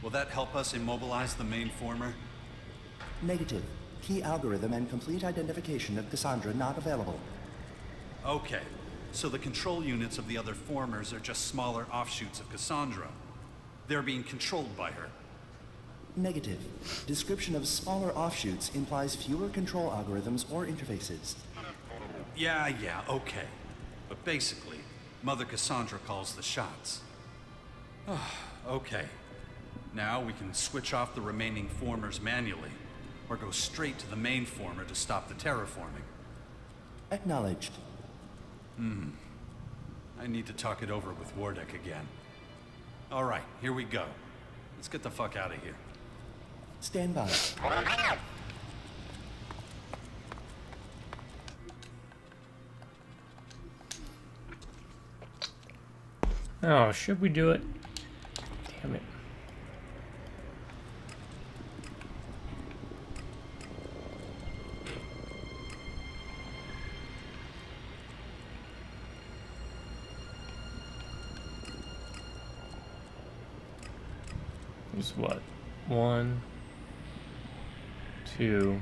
Will that help us immobilize the main former? Negative. Key algorithm and complete identification of Cassandra not available. Okay. So the control units of the other formers are just smaller offshoots of Cassandra. They're being controlled by her. Negative. Description of smaller offshoots implies fewer control algorithms or interfaces. Yeah, okay. But basically, Mother Cassandra calls the shots. Okay. Now we can switch off the remaining formers manually, or go straight to the main former to stop the terraforming. Acknowledged. I need to talk it over with Wardek again. Alright, here we go. Let's get the fuck out of here. Stand by. Oh, should we do it? Damn it. It's what? 1, 2.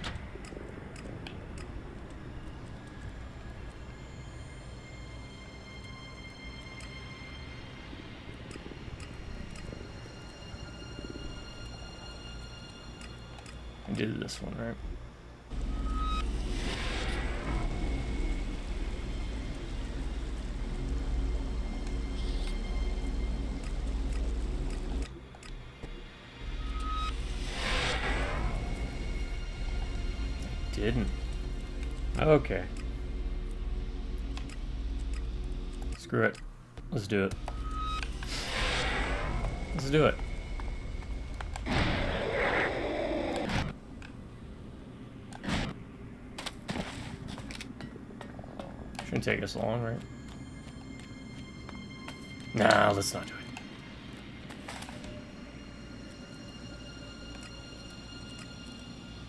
I did this one, right? Didn't. Okay. Screw it. Let's do it. Let's do it. Shouldn't take us long, right? Nah, let's not do it.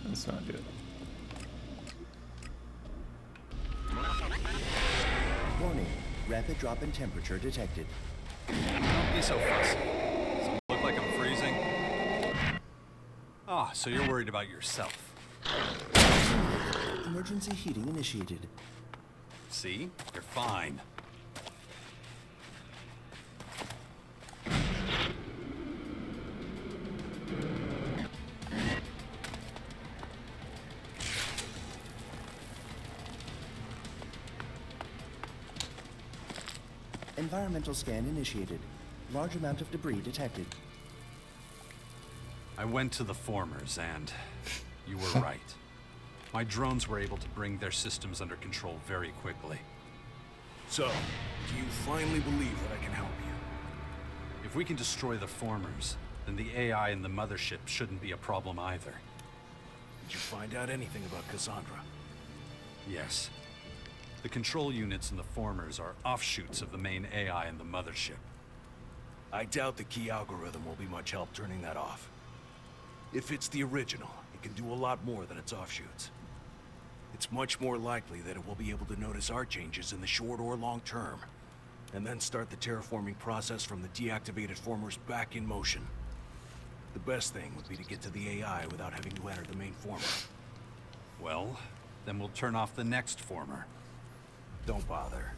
Let's not do it. Warning. Rapid drop in temperature detected. Don't be so fussy. Does it look like I'm freezing? Ah, so you're worried about yourself. Emergency heating initiated. See? You're fine. Environmental scan initiated. Large amount of debris detected. I went to the formers and you were right. My drones were able to bring their systems under control very quickly. So, do you finally believe that I can help you? If we can destroy the formers, then the AI in the mothership shouldn't be a problem either. Did you find out anything about Cassandra? Yes. The control units in the formers are offshoots of the main AI in the mothership. I doubt the key algorithm will be much help turning that off. If it's the original, it can do a lot more than its offshoots. It's much more likely that it will be able to notice our changes in the short or long term, and then start the terraforming process from the deactivated formers back in motion. The best thing would be to get to the AI without having to enter the main former. Well, then we'll turn off the next former. Don't bother.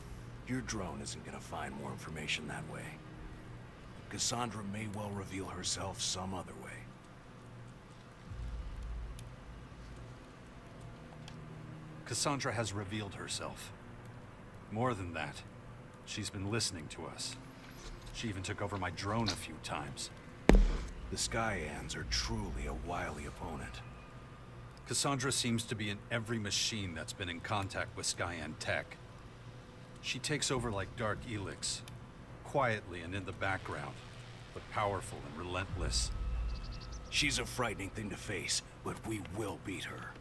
Your drone isn't gonna find more information that way. Cassandra may well reveal herself some other way. Cassandra has revealed herself. More than that, she's been listening to us. She even took over my drone a few times. The Skyanids are truly a wily opponent. Cassandra seems to be in every machine that's been in contact with Skyan tech. She takes over like Dark ELEX, quietly and in the background, but powerful and relentless. She's a frightening thing to face, but we will beat her.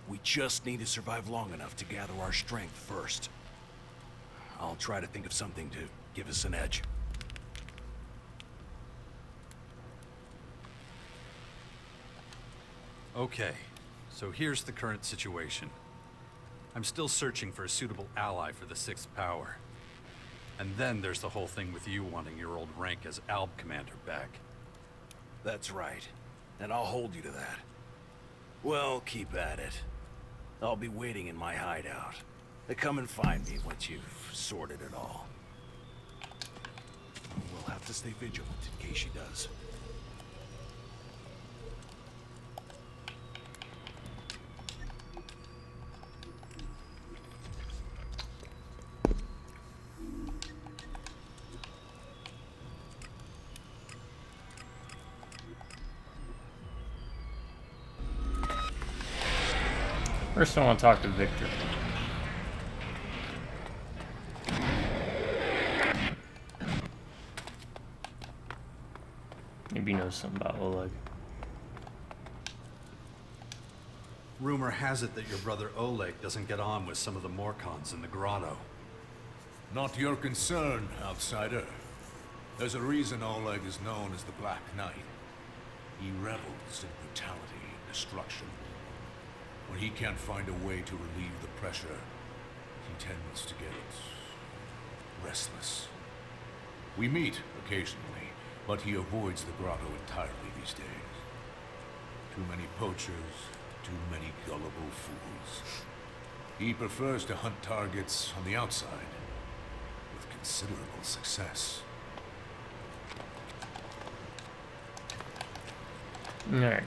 We just need to survive long enough to gather our strength first. I'll try to think of something to give us an edge. Okay, so here's the current situation. I'm still searching for a suitable ally for the Sixth Power. And then there's the whole thing with you wanting your old rank as ALB commander back. That's right. And I'll hold you to that. Well, keep at it. I'll be waiting in my hideout. Come and find me once you've sorted it all. We'll have to stay vigilant in case she does. First, I want to talk to Victor. Maybe he knows something about Oleg. Rumor has it that your brother Oleg doesn't get on with some of the Morcons in the grotto. Not your concern, outsider. There's a reason Oleg is known as the Black Knight. He revels in brutality and destruction. When he can't find a way to relieve the pressure, he tends to get restless. We meet occasionally, but he avoids the grotto entirely these days. Too many poachers, too many gullible fools. He prefers to hunt targets on the outside, with considerable success. Alright.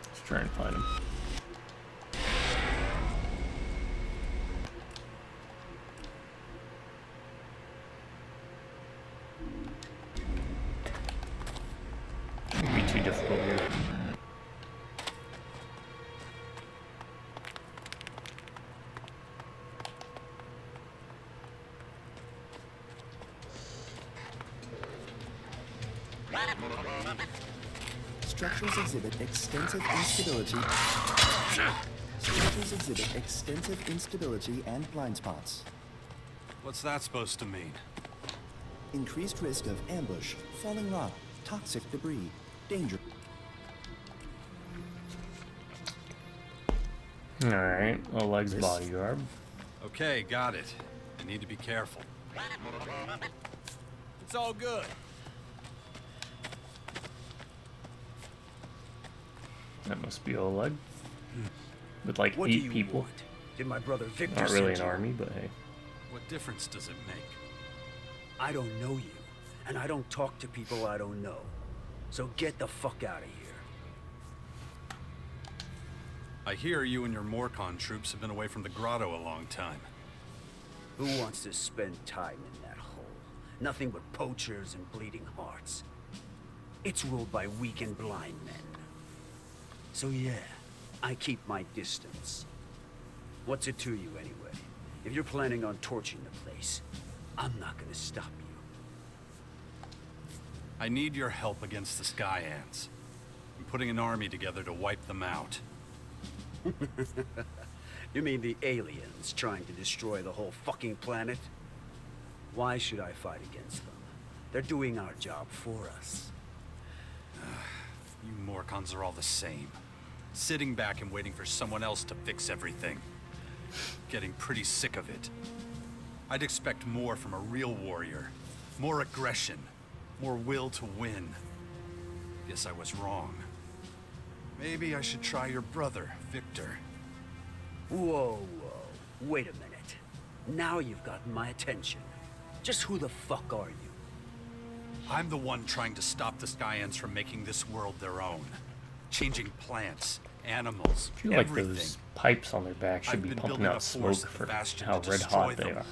Let's try and find him. Wouldn't be too difficult here. Structures exhibit extensive instability. Structures exhibit extensive instability and blind spots. What's that supposed to mean? Increased risk of ambush, falling rock, toxic debris, danger. Alright, Oleg's bodyguard. Okay, got it. I need to be careful. It's all good. That must be Oleg. With like What do 8 you people. want? Did my brother Victor Not really send an you? army, but hey. What difference does it make? I don't know you, and I don't talk to people I don't know. So get the fuck out of here. I hear you and your Morcon troops have been away from the grotto a long time. Who wants to spend time in that hole? Nothing but poachers and bleeding hearts. It's ruled by weak and blind men. So yeah, I keep my distance. What's it to you anyway? If you're planning on torching the place, I'm not gonna stop you. I need your help against the Skyanids. I'm putting an army together to wipe them out. You mean the aliens trying to destroy the whole fucking planet? Why should I fight against them? They're doing our job for us. You Morcons are all the same. Sitting back and waiting for someone else to fix everything. Getting pretty sick of it. I'd expect more from a real warrior. More aggression. More will to win. Guess I was wrong. Maybe I should try your brother, Victor. Whoa, whoa. Wait a minute. Now you've gotten my attention. Just who the fuck are you? I'm the one trying to stop the Skyanids from making this world their own. Changing plants, animals, I feel like everything. those pipes on their back should I've be been pumping building out a smoke force at the for Bastion how to red destroy hot they them. are.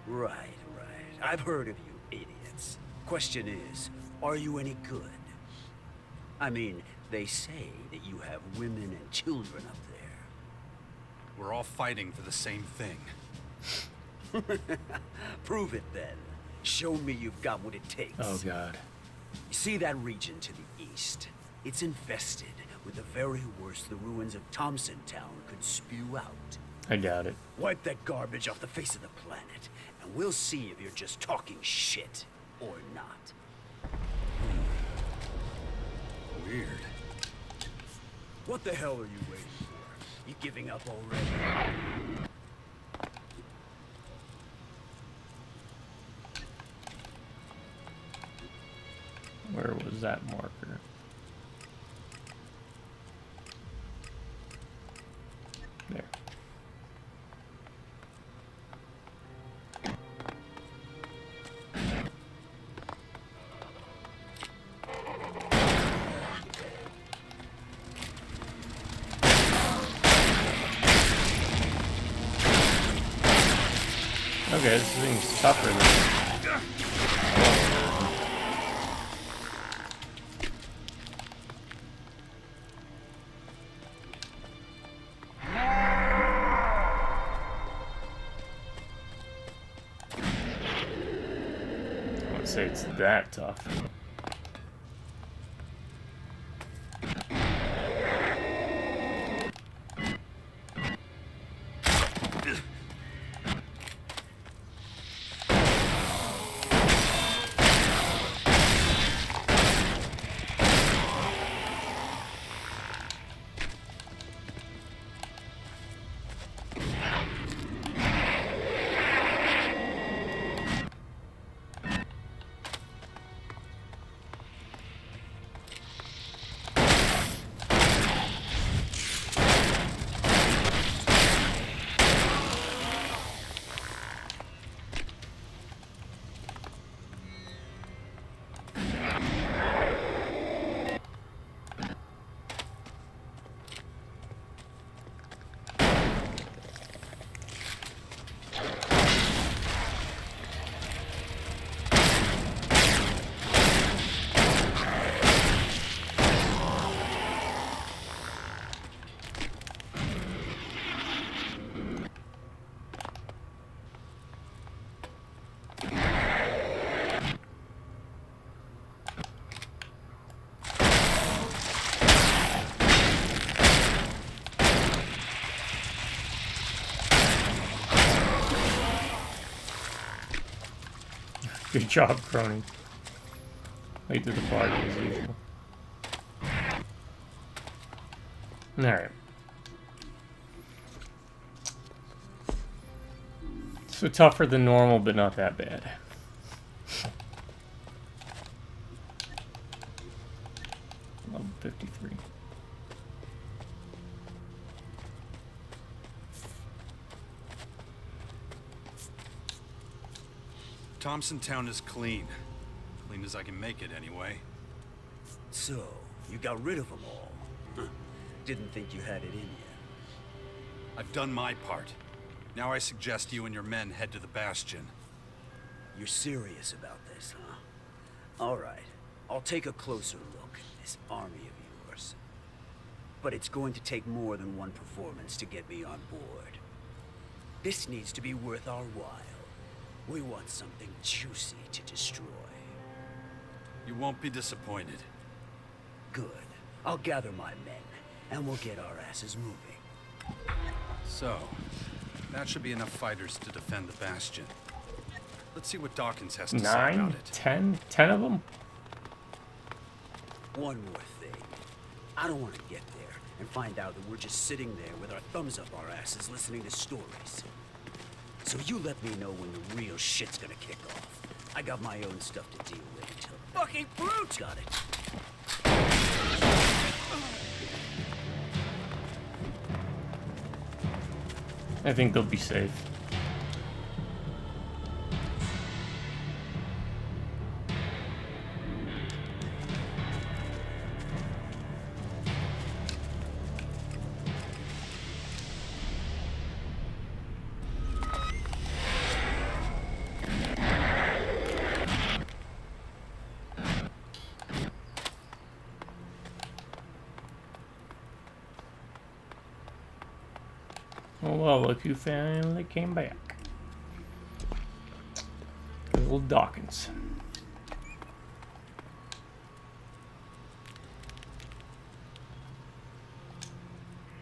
Right, right. I've heard of you idiots. Question is, are you any good? I mean, they say that you have women and children up there. We're all fighting for the same thing. Prove it then. Show me you've got what it takes. Oh god. See that region to the east? It's infested with the very worst the ruins of Thompson Town could spew out. I doubt it. Wipe that garbage off the face of the planet, and we'll see if you're just talking shit or not. Weird. What the hell are you waiting for? You giving up already? Where was that marker? There. Okay, this thing's tougher than... I wouldn't say it's that tough. Good job, Crony. Late to the party as usual. Alright. So tougher than normal, but not that bad. Level 53. Thompson Town is clean. Clean as I can make it, anyway. So, you got rid of them all. Huh. Didn't think you had it in you. I've done my part. Now I suggest you and your men head to the Bastion. You're serious about this, huh? All right. I'll take a closer look at this army of yours. But it's going to take more than one performance to get me on board. This needs to be worth our while. We want something juicy to destroy. You won't be disappointed. Good. I'll gather my men, and we'll get our asses moving. So, that should be enough fighters to defend the Bastion. Let's see what Dawkins has to say about 9, it. 10? 10 of them? One more thing. I don't want to get there and find out that we're just sitting there with our thumbs up our asses listening to stories. So you let me know when the real shit's gonna kick off. I got my own stuff to deal with until fucking brute got it. I think they'll be safe. Oh well, look who finally came back. Good old Dawkins.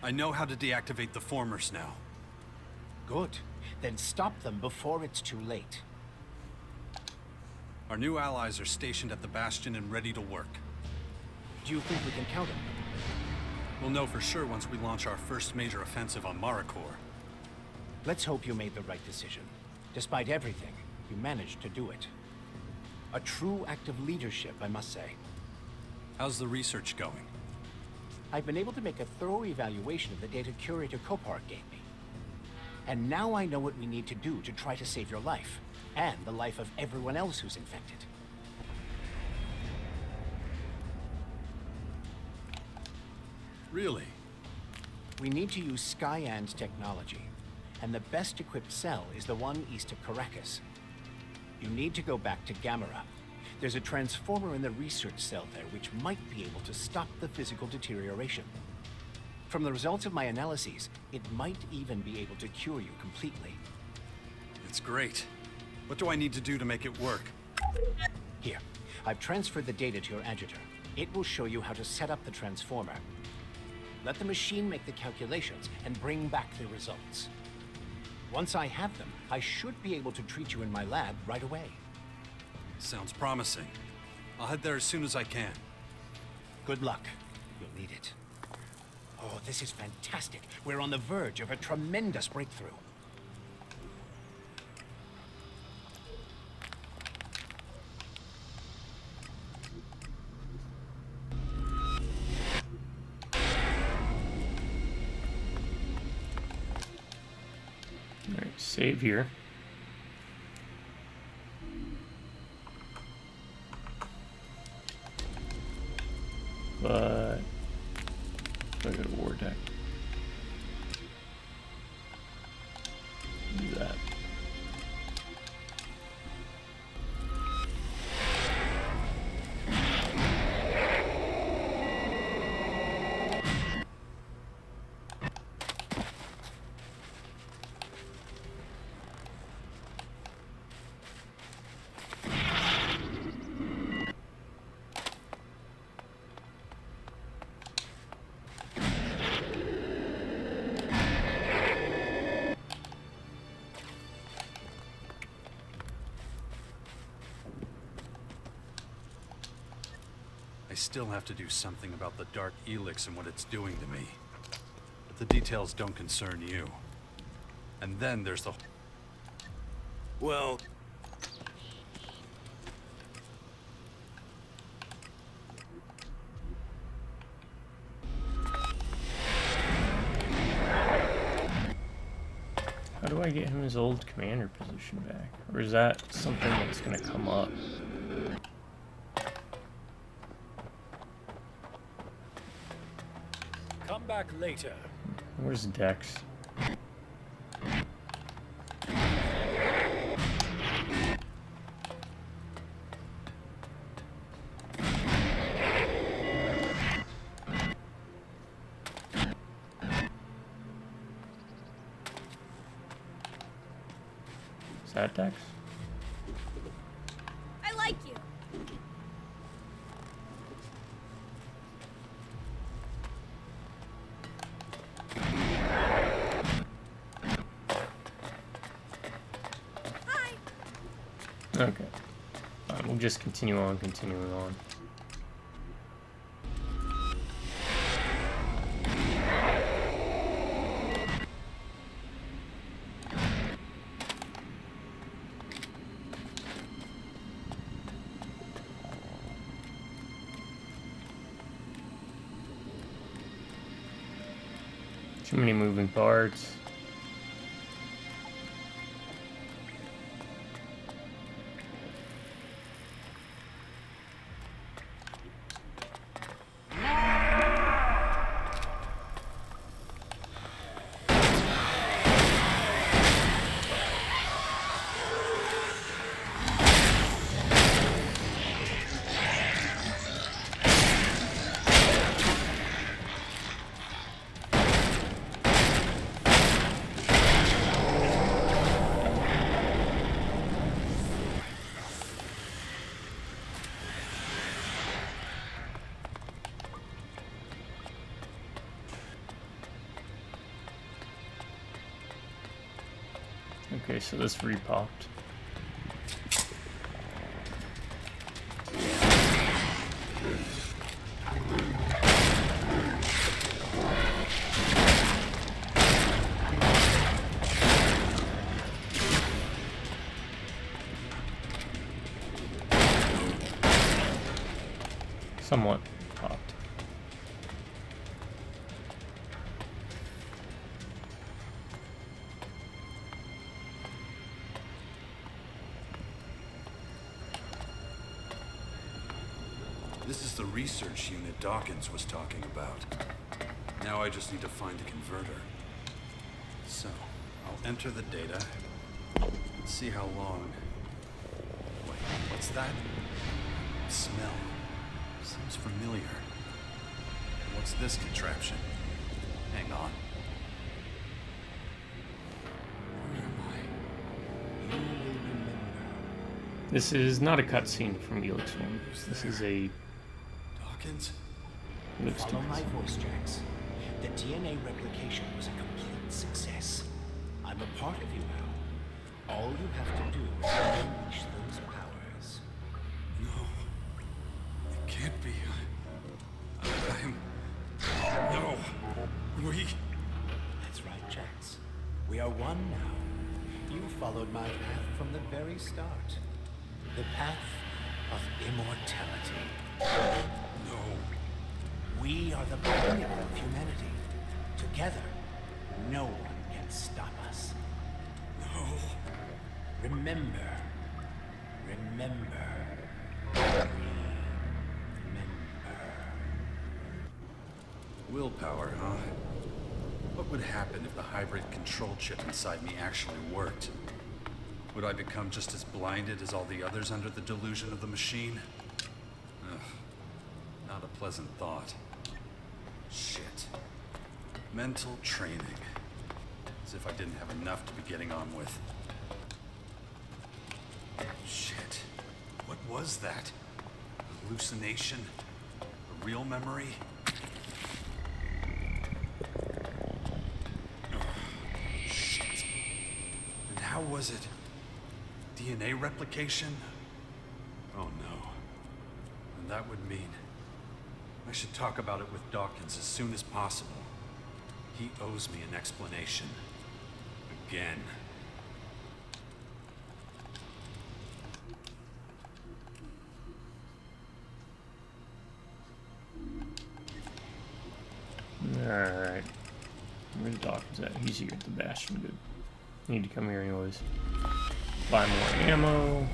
I know how to deactivate the formers now. Good. Then stop them before it's too late. Our new allies are stationed at the Bastion and ready to work. Do you think we can count on them? We'll know for sure once we launch our first major offensive on Marikor. Let's hope you made the right decision. Despite everything, you managed to do it. A true act of leadership, I must say. How's the research going? I've been able to make a thorough evaluation of the data Curator Kopar gave me. And now I know what we need to do to try to save your life, and the life of everyone else who's infected. Really? We need to use Skyanids technology, and the best equipped cell is the one east of Caracas. You need to go back to Gamera. There's a transformer in the research cell there which might be able to stop the physical deterioration. From the results of my analyses, it might even be able to cure you completely. It's great. What do I need to do to make it work? Here, I've transferred the data to your adjutor. It will show you how to set up the transformer. Let the machine make the calculations and bring back the results. Once I have them, I should be able to treat you in my lab right away. Sounds promising. I'll head there as soon as I can. Good luck. You'll need it. Oh, this is fantastic. We're on the verge of a tremendous breakthrough. Alright, save here. But I go to war deck. Do that. I still have to do something about the Dark ELEX and what it's doing to me. But the details don't concern you. And then there's the... Well... How do I get him his old commander position back? Or is that something that's gonna come up? Come back later. Where's Dex? Is that Dex? I like you. Okay. Fine, we'll just continuing on. Too many moving parts. Okay, so this repopped. Somewhat popped. This is the research unit Dawkins was talking about. Now I just need to find the converter. So, I'll enter the data and see how long... Wait, what's that? Smell. Seems familiar. What's this contraption? Hang on. Where am I? You will remember. This is not a cutscene from ELEX 1. This is a... Dawkins? Follow my voice, Jax. The DNA replication was a complete success. I'm a part of you now. All you have to do is unleash those powers. No. It can't be. No. That's right, Jax. We are one now. You followed my path from the very start. The path of immortality. No. We are the pinnacle of humanity. Together, no one can stop us. No. Remember. Willpower, huh? What would happen if the hybrid control chip inside me actually worked? Would I become just as blinded as all the others under the delusion of the machine? Ugh. Not a pleasant thought. Shit. Mental training. As if I didn't have enough to be getting on with. Shit. What was that? A hallucination? A real memory? Shit. And how was it? DNA replication? Oh no. And that would mean I should talk about it with Dawkins as soon as possible. He owes me an explanation. Again. Alright. Where's Dawkins at? He's here at the Bastion. Good. Need to come here anyways. Buy more ammo.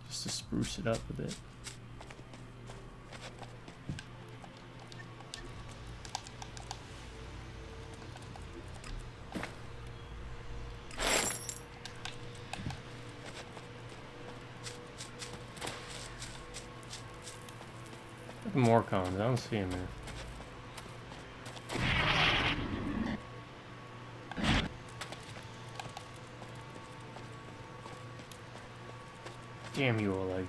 Just to spruce it up a bit. More cons. I don't see him here. Damn you, Oleg.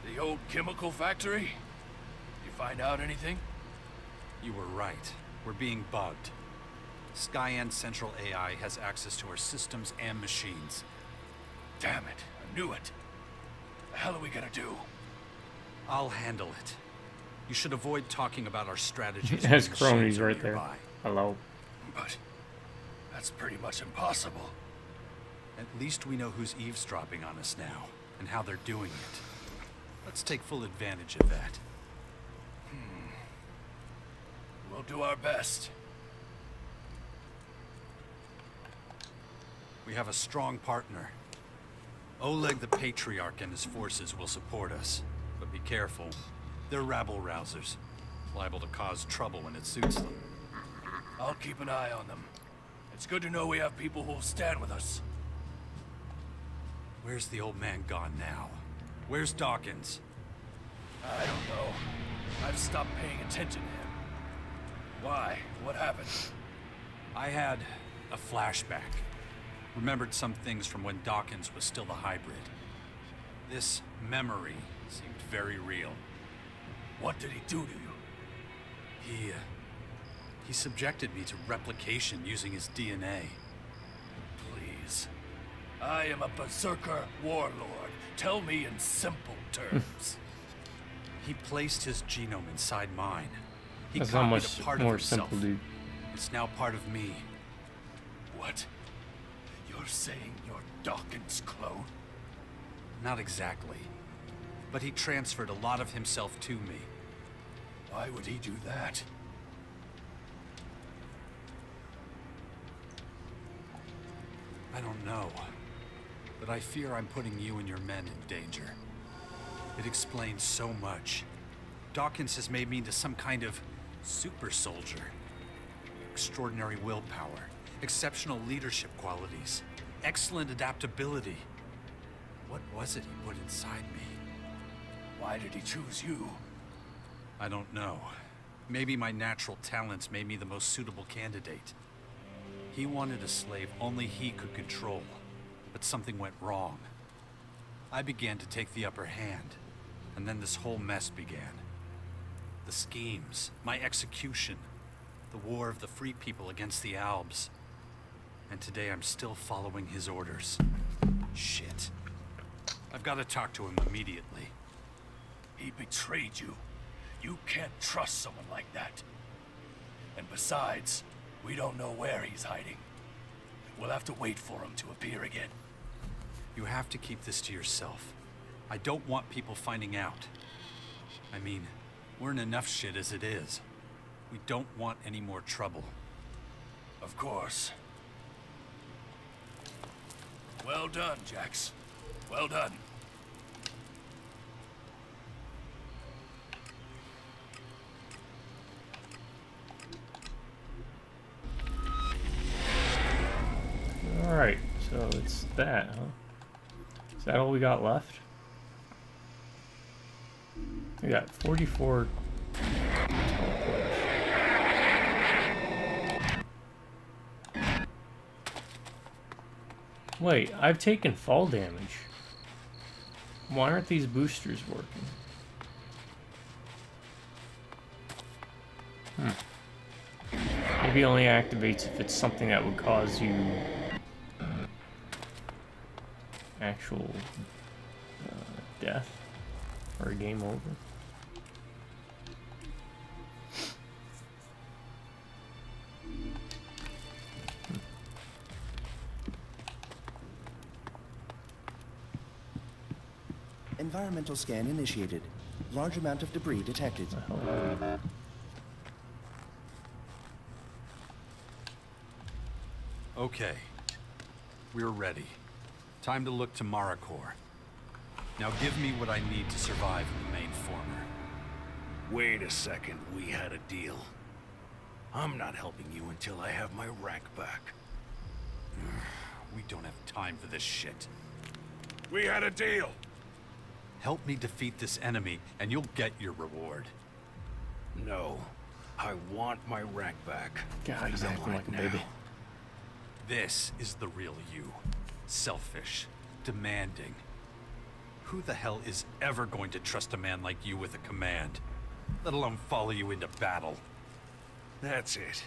The old chemical factory? You find out anything? You were right. We're being bugged. Skyanids Central AI has access to our systems and machines. Damn it, I knew it. The hell are we gonna do? I'll handle it. You should avoid talking about our strategies. There's when cronies machines are right there. nearby. Hello. But that's pretty much impossible. At least we know who's eavesdropping on us now, and how they're doing it. Let's take full advantage of that. We'll do our best. We have a strong partner. Oleg the Patriarch and his forces will support us. But be careful. They're rabble-rousers. Liable to cause trouble when it suits them. I'll keep an eye on them. It's good to know we have people who'll stand with us. Where's the old man gone now? Where's Dawkins? I don't know. I've stopped paying attention to him. Why? What happened? I had a flashback. Remembered some things from when Dawkins was still the hybrid. This memory seemed very real. What did he do to you? He subjected me to replication using his DNA. Please. I am a berserker warlord. Tell me in simple terms. He placed his genome inside mine. He That's not copied much a part more of himself. simple, dude. It's now part of me. What? You're saying you're Dawkins' clone? Not exactly. But he transferred a lot of himself to me. Why would he do that? I don't know. But I fear I'm putting you and your men in danger. It explains so much. Dawkins has made me into some kind of super soldier. Extraordinary willpower, exceptional leadership qualities, excellent adaptability. What was it he put inside me? Why did he choose you? I don't know. Maybe my natural talents made me the most suitable candidate. He wanted a slave only he could control, but something went wrong. I began to take the upper hand, and then this whole mess began. The schemes, my execution, the war of the free people against the Albs. And today I'm still following his orders. Shit. I've got to talk to him immediately. He betrayed you. You can't trust someone like that. And besides, we don't know where he's hiding. We'll have to wait for him to appear again. You have to keep this to yourself. I don't want people finding out. I mean, we're in enough shit as it is. We don't want any more trouble. Of course. Well done, Jax. Well done. Alright, so it's that, huh? Is that all we got left? We got 44 teleporters. Wait, I've taken fall damage. Why aren't these boosters working? Maybe it only activates if it's something that would cause you actual death or a game over. Environmental scan initiated. Large amount of debris detected. Okay. We're ready. Time to look to Maricor. Now give me what I need to survive in the main former. Wait a second, we had a deal. I'm not helping you until I have my rank back. We don't have time for this shit. We had a deal! Help me defeat this enemy, and you'll get your reward. No. I want my rank back. God, he's acting like a baby. This is the real you. Selfish. Demanding. Who the hell is ever going to trust a man like you with a command? Let alone follow you into battle. That's it.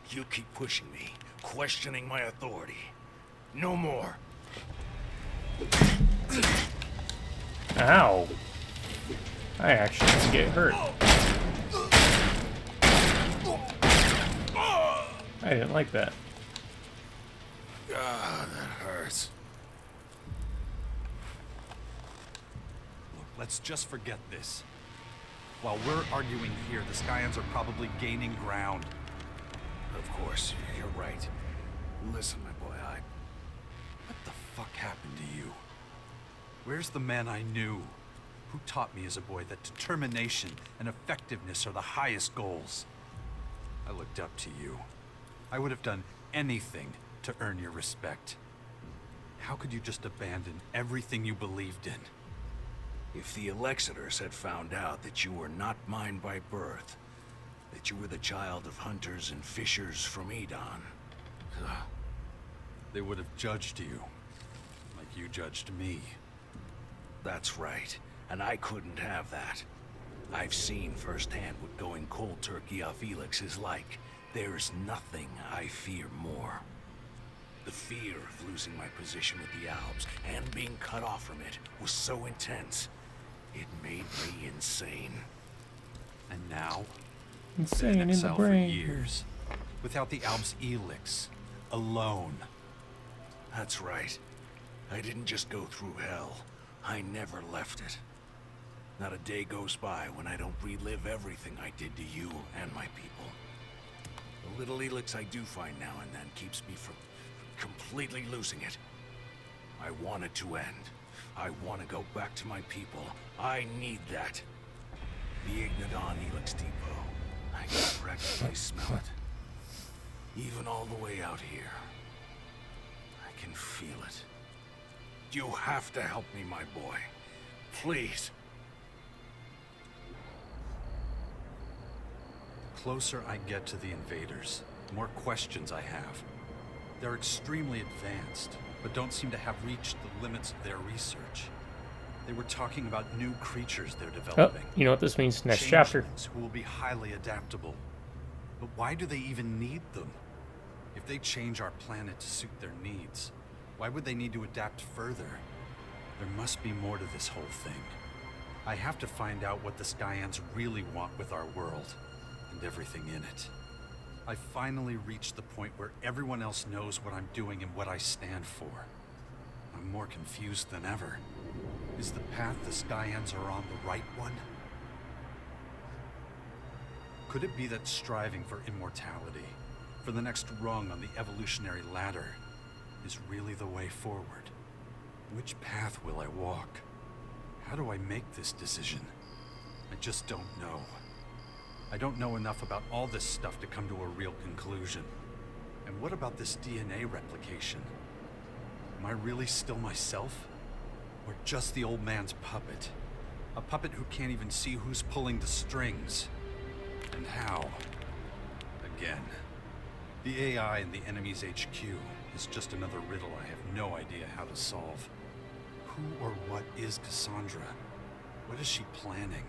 You keep pushing me, questioning my authority. No more. Ow. I actually didn't get hurt. I didn't like that. Ah, that hurts. Look, let's just forget this. While we're arguing here, the Skyanids are probably gaining ground. Of course, you're right. Listen, my boy, What the fuck happened to you? Where's the man I knew? Who taught me as a boy that determination and effectiveness are the highest goals? I looked up to you. I would have done anything to earn your respect. How could you just abandon everything you believed in? If the Elexitors had found out that you were not mine by birth, that you were the child of hunters and fishers from Edon, They would have judged you, like you judged me. That's right, and I couldn't have that. I've seen firsthand what going cold turkey off ELEX is like. There is nothing I fear more. The fear of losing my position with the Alps and being cut off from it was so intense, it made me insane. And now? Insane been in the exiled for brain. years, without the Alps ELEX, alone. That's right. I didn't just go through hell. I never left it. Not a day goes by when I don't relive everything I did to you and my people. The little ELEX I do find now and then keeps me from completely losing it. I want it to end. I want to go back to my people. I need that. The Ignadon ELEX depot. I can practically smell it. Even all the way out here. I can feel it. You have to help me, my boy. Please. The closer I get to the invaders, the more questions I have. They're extremely advanced, but don't seem to have reached the limits of their research. They were talking about new creatures they're Oh, developing. you know what this means? Next chapter. Changelings who will be highly adaptable. But why do they even need them? If they change our planet to suit their needs, why would they need to adapt further? There must be more to this whole thing. I have to find out what the Skyanids really want with our world, and everything in it. I finally reached the point where everyone else knows what I'm doing and what I stand for. I'm more confused than ever. Is the path the Skyanids are on the right one? Could it be that striving for immortality, for the next rung on the evolutionary ladder, is really the way forward? Which path will I walk? How do I make this decision? I just don't know. I don't know enough about all this stuff to come to a real conclusion. And what about this DNA replication? Am I really still myself? Or just the old man's puppet? A puppet who can't even see who's pulling the strings. And how? Again. The AI in the enemy's HQ is just another riddle I have no idea how to solve. Who or what is Cassandra? What is she planning?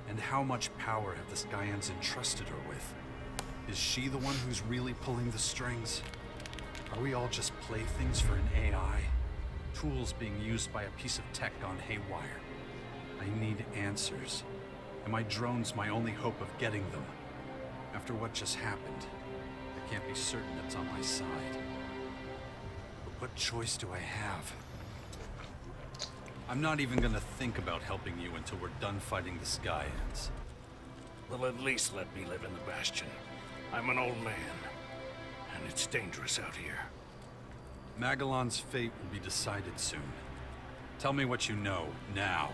And how much power have the Skyanids entrusted her with? Is she the one who's really pulling the strings? Are we all just playthings for an AI? Tools being used by a piece of tech gone haywire? I need answers. And my drone's my only hope of getting them. After what just happened, I can't be certain it's on my side. But what choice do I have? I'm not even gonna think about helping you until we're done fighting the Skyanids. Well, at least let me live in the Bastion. I'm an old man, and it's dangerous out here. Magellan's fate will be decided soon. Tell me what you know, now,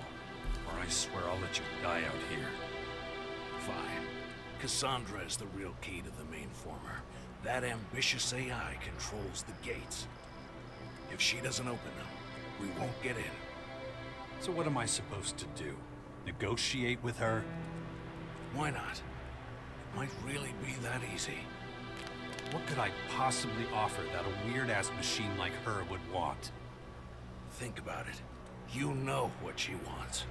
or I swear I'll let you die out here. Fine. Cassandra is the real key to the mainformer. That ambitious AI controls the gates. If she doesn't open them, we won't get in. So what am I supposed to do? Negotiate with her? Why not? It might really be that easy. What could I possibly offer that a weird-ass machine like her would want? Think about it. You know what she wants.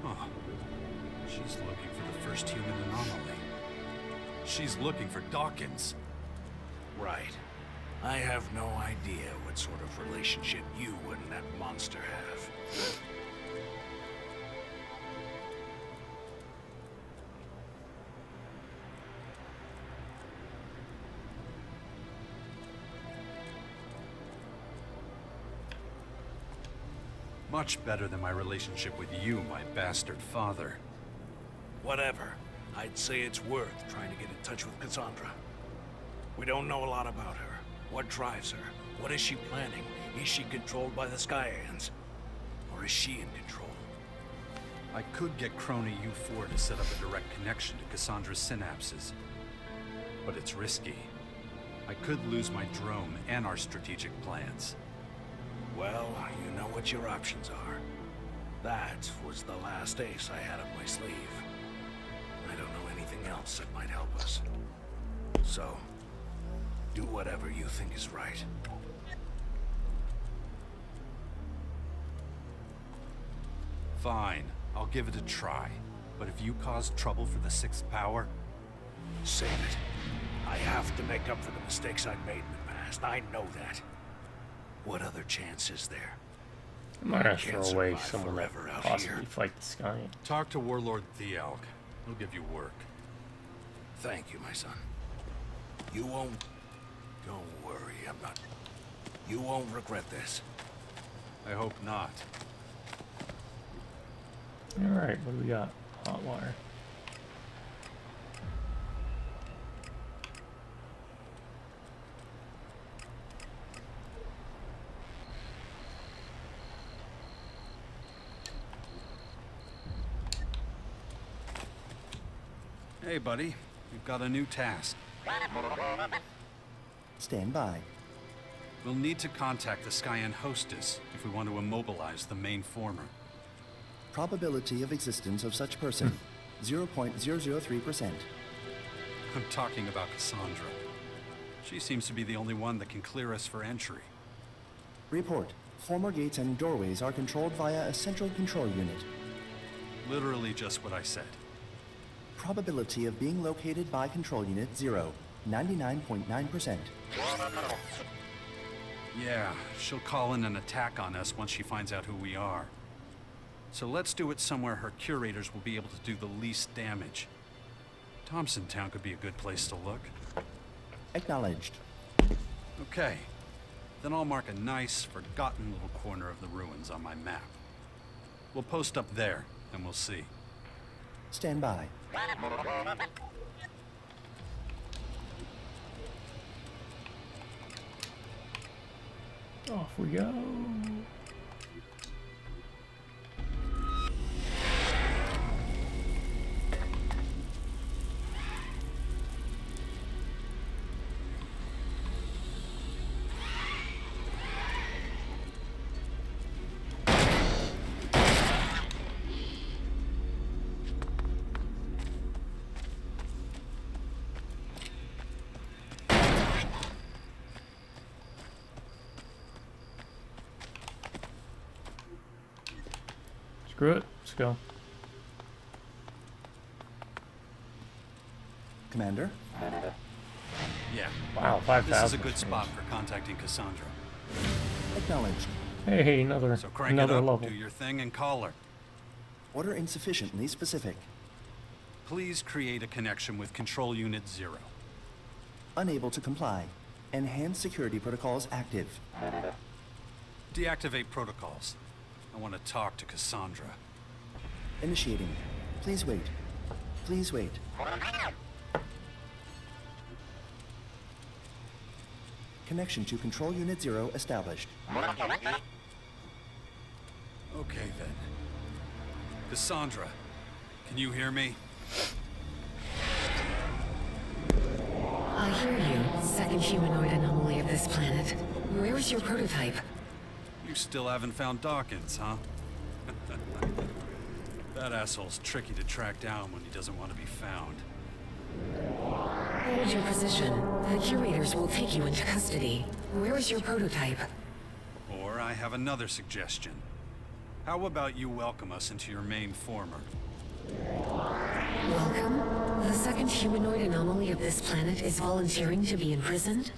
Huh. She's looking for the first human anomaly. She's looking for Dawkins. Right. I have no idea what sort of relationship you and that monster have. Much better than my relationship with you, my bastard father. Whatever. I'd say it's worth trying to get in touch with Cassandra. We don't know a lot about her. What drives her? What is she planning? Is she controlled by the Skyanids? Or is she in control? I could get Crony U4 to set up a direct connection to Cassandra's synapses. But it's risky. I could lose my drone and our strategic plans. Well, you know what your options are. That was the last ace I had up my sleeve. I don't know anything else that might help us. So, Do whatever you think is right. Fine, I'll give it a try. But if you cause trouble for the Sixth Power... Save it. I have to make up for the mistakes I've made in the past. I know that. What other chance is there? I'm not gonna Can't throw away survive someone that forever out possibly here. fight the Skyanids. Talk to Warlord Thealk. He'll give you work. Thank you, my son. You won't... Don't worry, I'm not... You won't regret this. I hope not. Alright, what do we got? Hot wire. Hey, buddy. We've got a new task. Stand by. We'll need to contact the Skyan hostess if we want to immobilize the main former. Probability of existence of such person, 0.003%. I'm talking about Cassandra. She seems to be the only one that can clear us for entry. Report. Former gates and doorways are controlled via a central control unit. Literally just what I said. Probability of being located by control unit 0, 99.9%. Yeah, she'll call in an attack on us once she finds out who we are. So let's do it somewhere her curators will be able to do the least damage. Thompson Town could be a good place to look. Acknowledged. Okay. Then I'll mark a nice, forgotten little corner of the ruins on my map. We'll post up there, and we'll see. Stand by. Off we go. Screw it. Let's go. Commander? Yeah. Wow, 5,000. This is a good spot for contacting Cassandra. Acknowledged. Hey, another So crank another it up, level. do your thing, and call her. Order insufficiently specific. Please create a connection with Control Unit 0. Unable to comply. Enhanced security protocols active. Deactivate protocols. I want to talk to Cassandra. Initiating. Please wait. Please wait. Connection to Control Unit 0 established. Okay, then. Cassandra, can you hear me? I hear you, second humanoid anomaly of this planet. Where's your prototype? You still haven't found Dawkins, huh? That asshole's tricky to track down when he doesn't want to be found. Hold your position. The curators will take you into custody. Where is your prototype? Or I have another suggestion. How about you welcome us into your main former? Welcome? The second humanoid anomaly of this planet is volunteering to be imprisoned?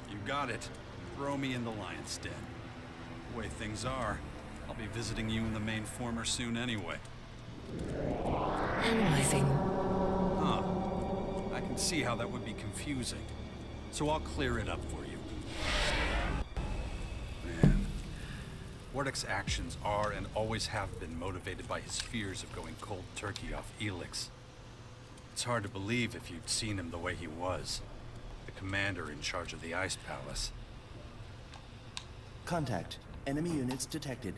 You got it. Throw me in the lion's den. The way things are, I'll be visiting you in the main former soon anyway. Analyzing. Huh. I can see how that would be confusing. So I'll clear it up for you. Man. Wardek's actions are and always have been motivated by his fears of going cold turkey off ELEX. It's hard to believe if you'd seen him the way he was. The commander in charge of the Ice Palace. Contact. Enemy units detected.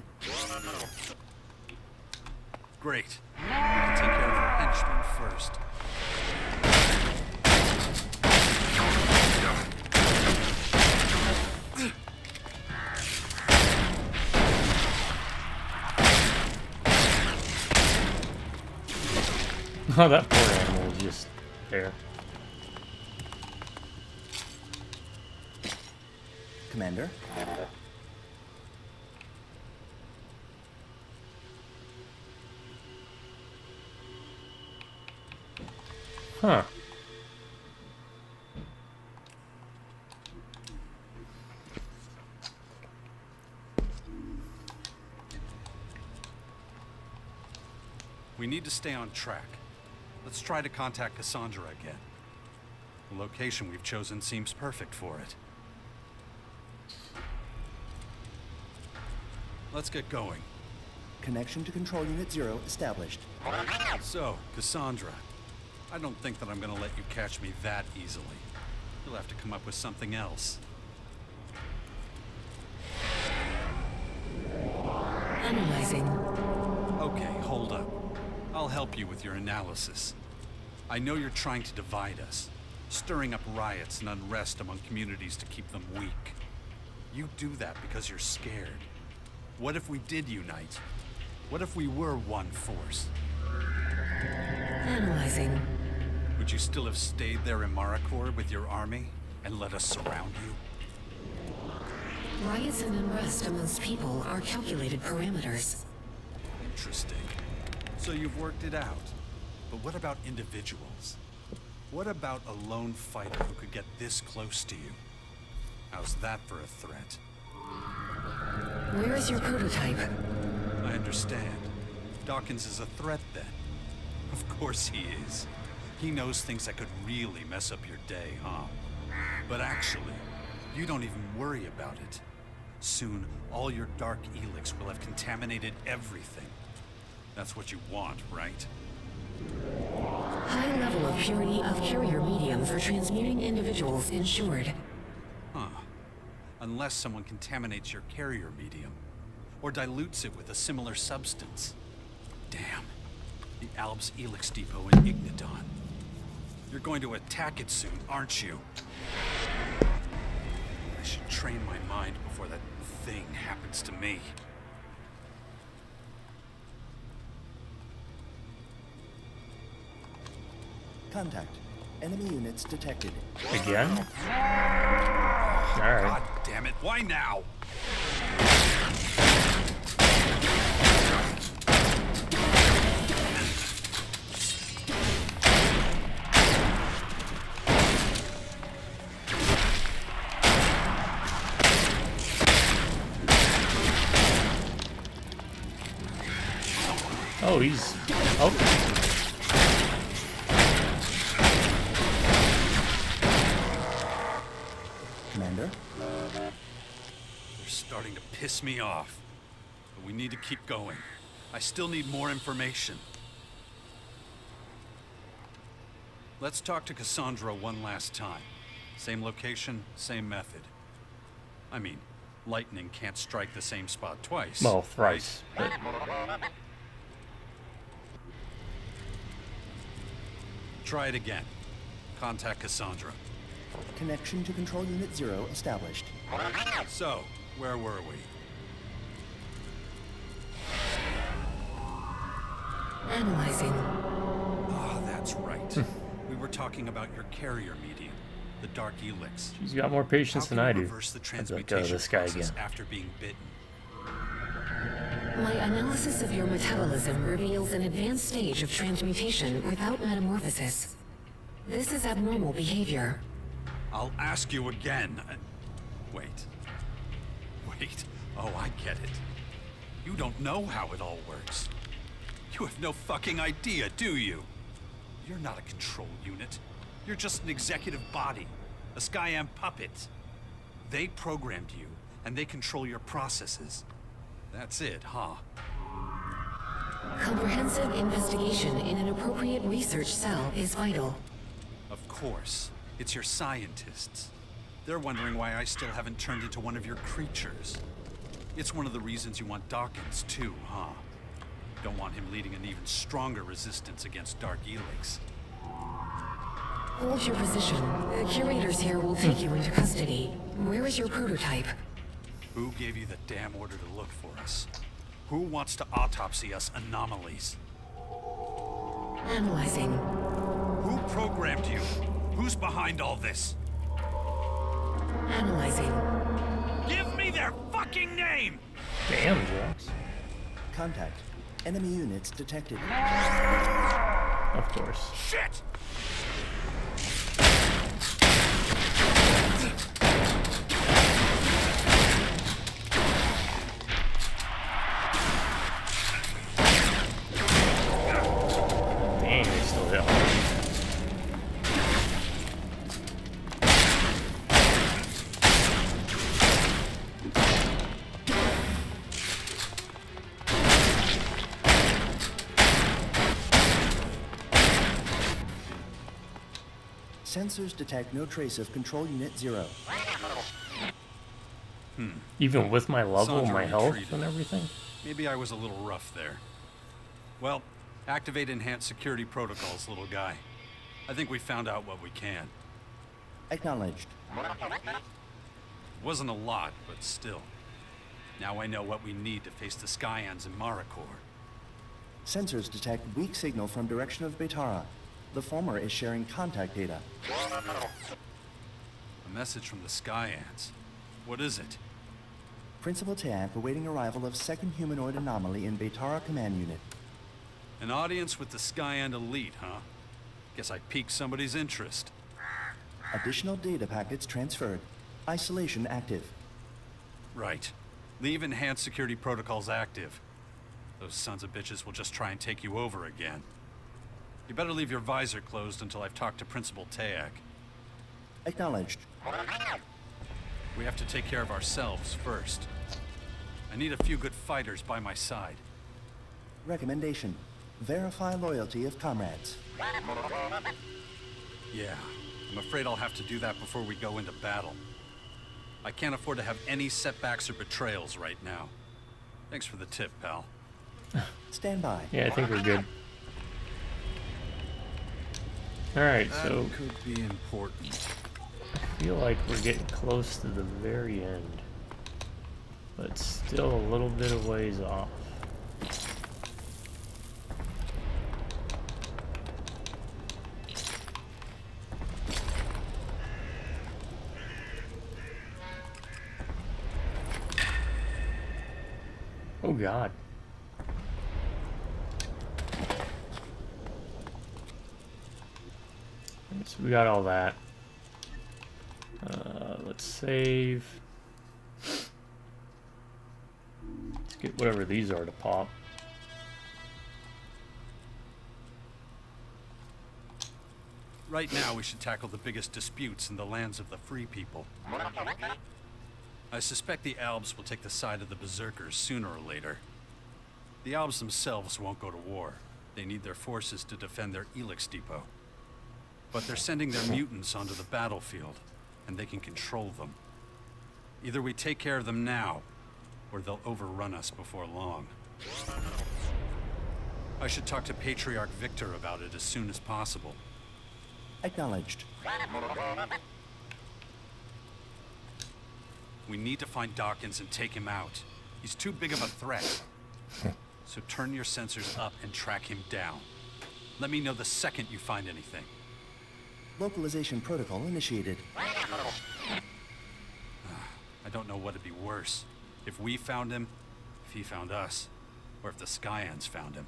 Great. We can take care of the henchmen first. Oh, that poor animal was just there. Commander? Huh. We need to stay on track. Let's try to contact Cassandra again. The location we've chosen seems perfect for it. Let's get going. Connection to Control Unit 0 established. So, Cassandra, I don't think that I'm gonna let you catch me that easily. You'll have to come up with something else. Analyzing. Okay, hold up. I'll help you with your analysis. I know you're trying to divide us, stirring up riots and unrest among communities to keep them weak. You do that because you're scared. What if we did unite? What if we were one force? Analyzing. Would you still have stayed there in Maricor with your army and let us surround you? Riots and unrest amongst people are calculated parameters. Interesting. So you've worked it out. But what about individuals? What about a lone fighter who could get this close to you? How's that for a threat? Where is your prototype? I understand. Dawkins is a threat then. Of course he is. He knows things that could really mess up your day, huh? But actually, you don't even worry about it. Soon, all your dark ELEX will have contaminated everything. That's what you want, right? High level of purity of carrier medium for transmuting individuals ensured. Huh. Unless someone contaminates your carrier medium, or dilutes it with a similar substance. Damn. The Alb's ELEX depot in Ignidon. You're going to attack it soon, aren't you? I should train my mind before that thing happens to me. Contact. Enemy units detected. Again? Alright. God damn it, why now? Oh, he's... Oh. Commander? They're starting to piss me off. But we need to keep going. I still need more information. Let's talk to Cassandra one last time. Same location, same method. I mean, lightning can't strike the same spot twice. Well, thrice. But... Try it again. Contact Cassandra. Connection to Control Unit 0 established. So, where were we? Analyzing. Ah, that's right. We were talking about your carrier medium, the Dark ELEX. She's got more patience than I do. Reverse the I'd transmutation be like, this guy process again. after being bitten. My analysis of your metabolism reveals an advanced stage of transmutation without metamorphosis. This is abnormal behavior. I'll ask you again. Wait. Oh, I get it. You don't know how it all works. You have no fucking idea, do you? You're not a control unit. You're just an executive body. A Skyan puppet. They programmed you, and they control your processes. That's it, huh? Comprehensive investigation in an appropriate research cell is vital. Of course. It's your scientists. They're wondering why I still haven't turned into one of your creatures. It's one of the reasons you want Dawkins, too, huh? Don't want him leading an even stronger resistance against Dark ELEX. Hold your position. The curators here will take you into custody. Where is your prototype? Who gave you the damn order to look for us? Who wants to autopsy us anomalies? Analyzing. Who programmed you? Who's behind all this? Analyzing. their fucking name! Damn, Jax. Contact. Enemy units detected. Of course. Shit! Dang, they still hit. Sensors detect no trace of Control Unit 0. Even with my level, Sandra my health, retreated. and everything? Maybe I was a little rough there. Well, activate enhanced security protocols, little guy. I think we found out what we can. Acknowledged. Wasn't a lot, but still. Now I know what we need to face the Skyanids and Marikor. Sensors detect weak signal from direction of Betara. The former is sharing contact data. A message from the Skyanids. What is it? Principal Teak awaiting arrival of second humanoid anomaly in Betara Command Unit. An audience with the Skyand elite, huh? Guess I piqued somebody's interest. Additional data packets transferred. Isolation active. Right. Leave enhanced security protocols active. Those sons of bitches will just try and take you over again. You better leave your visor closed until I've talked to Principal Teak. Acknowledged. We have to take care of ourselves first. I need a few good fighters by my side. Recommendation. Verify loyalty of comrades. Yeah, I'm afraid I'll have to do that before we go into battle. I can't afford to have any setbacks or betrayals right now. Thanks for the tip, pal. Stand by. Yeah, I think we're good. Alright, That so could be important. I feel like we're getting close to the very end. But still a little bit of ways off. Oh God. So we got all that. Let's save. Let's get whatever these are to pop. Right now, we should tackle the biggest disputes in the lands of the free people. I suspect the Albs will take the side of the Berserkers sooner or later. The Albs themselves won't go to war. They need their forces to defend their ELEX depot. But they're sending their mutants onto the battlefield, and they can control them. Either we take care of them now, or they'll overrun us before long. I should talk to Patriarch Victor about it as soon as possible. Acknowledged. We need to find Dawkins and take him out. He's too big of a threat. So turn your sensors up and track him down. Let me know the second you find anything. Localization protocol initiated. I don't know what'd be worse. If we found him, if he found us, or if the Skyans found him.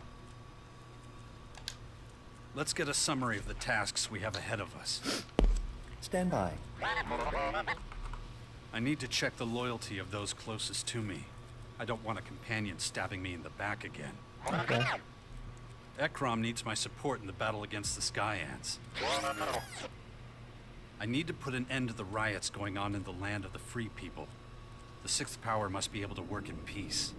Let's get a summary of the tasks we have ahead of us. Stand by. I need to check the loyalty of those closest to me. I don't want a companion stabbing me in the back again. Okay. Ekram needs my support in the battle against the Skyans. I need to put an end to the riots going on in the land of the free people. The Sixth Power must be able to work in peace.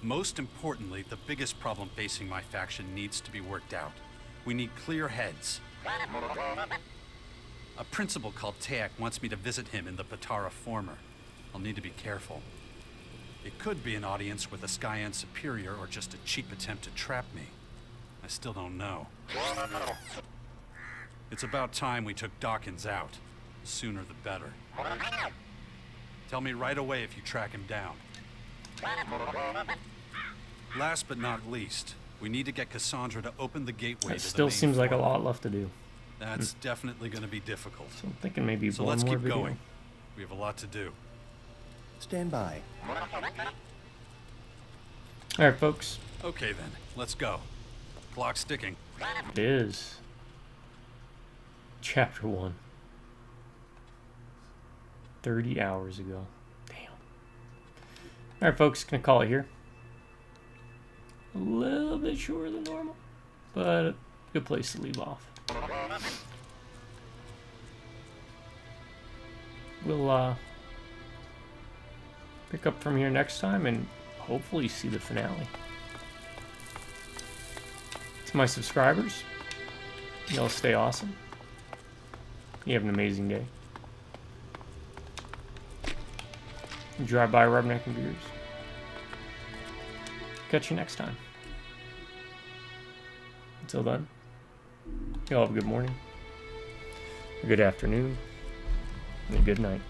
Most importantly, the biggest problem facing my faction needs to be worked out. We need clear heads. A principal called Teak wants me to visit him in the Betara former. I'll need to be careful. It could be an audience with a Skyan superior or just a cheap attempt to trap me. I still don't know. It's about time we took Dawkins out. The sooner the better. Tell me right away if you track him down. Last but not least, we need to get Cassandra to open the gateway It to the still main seems like a floor. lot left to do. That's definitely going to be difficult. So I'm thinking maybe So one let's more keep video. going. We We have a lot to do. Stand by. Alright, folks. Okay then, let's go. Clock's ticking. It is Chapter 1. 30 hours ago. Damn. Alright, folks, gonna call it here. A little bit shorter than normal, but a good place to leave off. We'll pick up from here next time and hopefully see the finale. To my subscribers, y'all stay awesome. You have an amazing day. Drive by Rubberneck and Beers. Catch you next time. Until then, y'all have a good morning, a good afternoon, and a good night.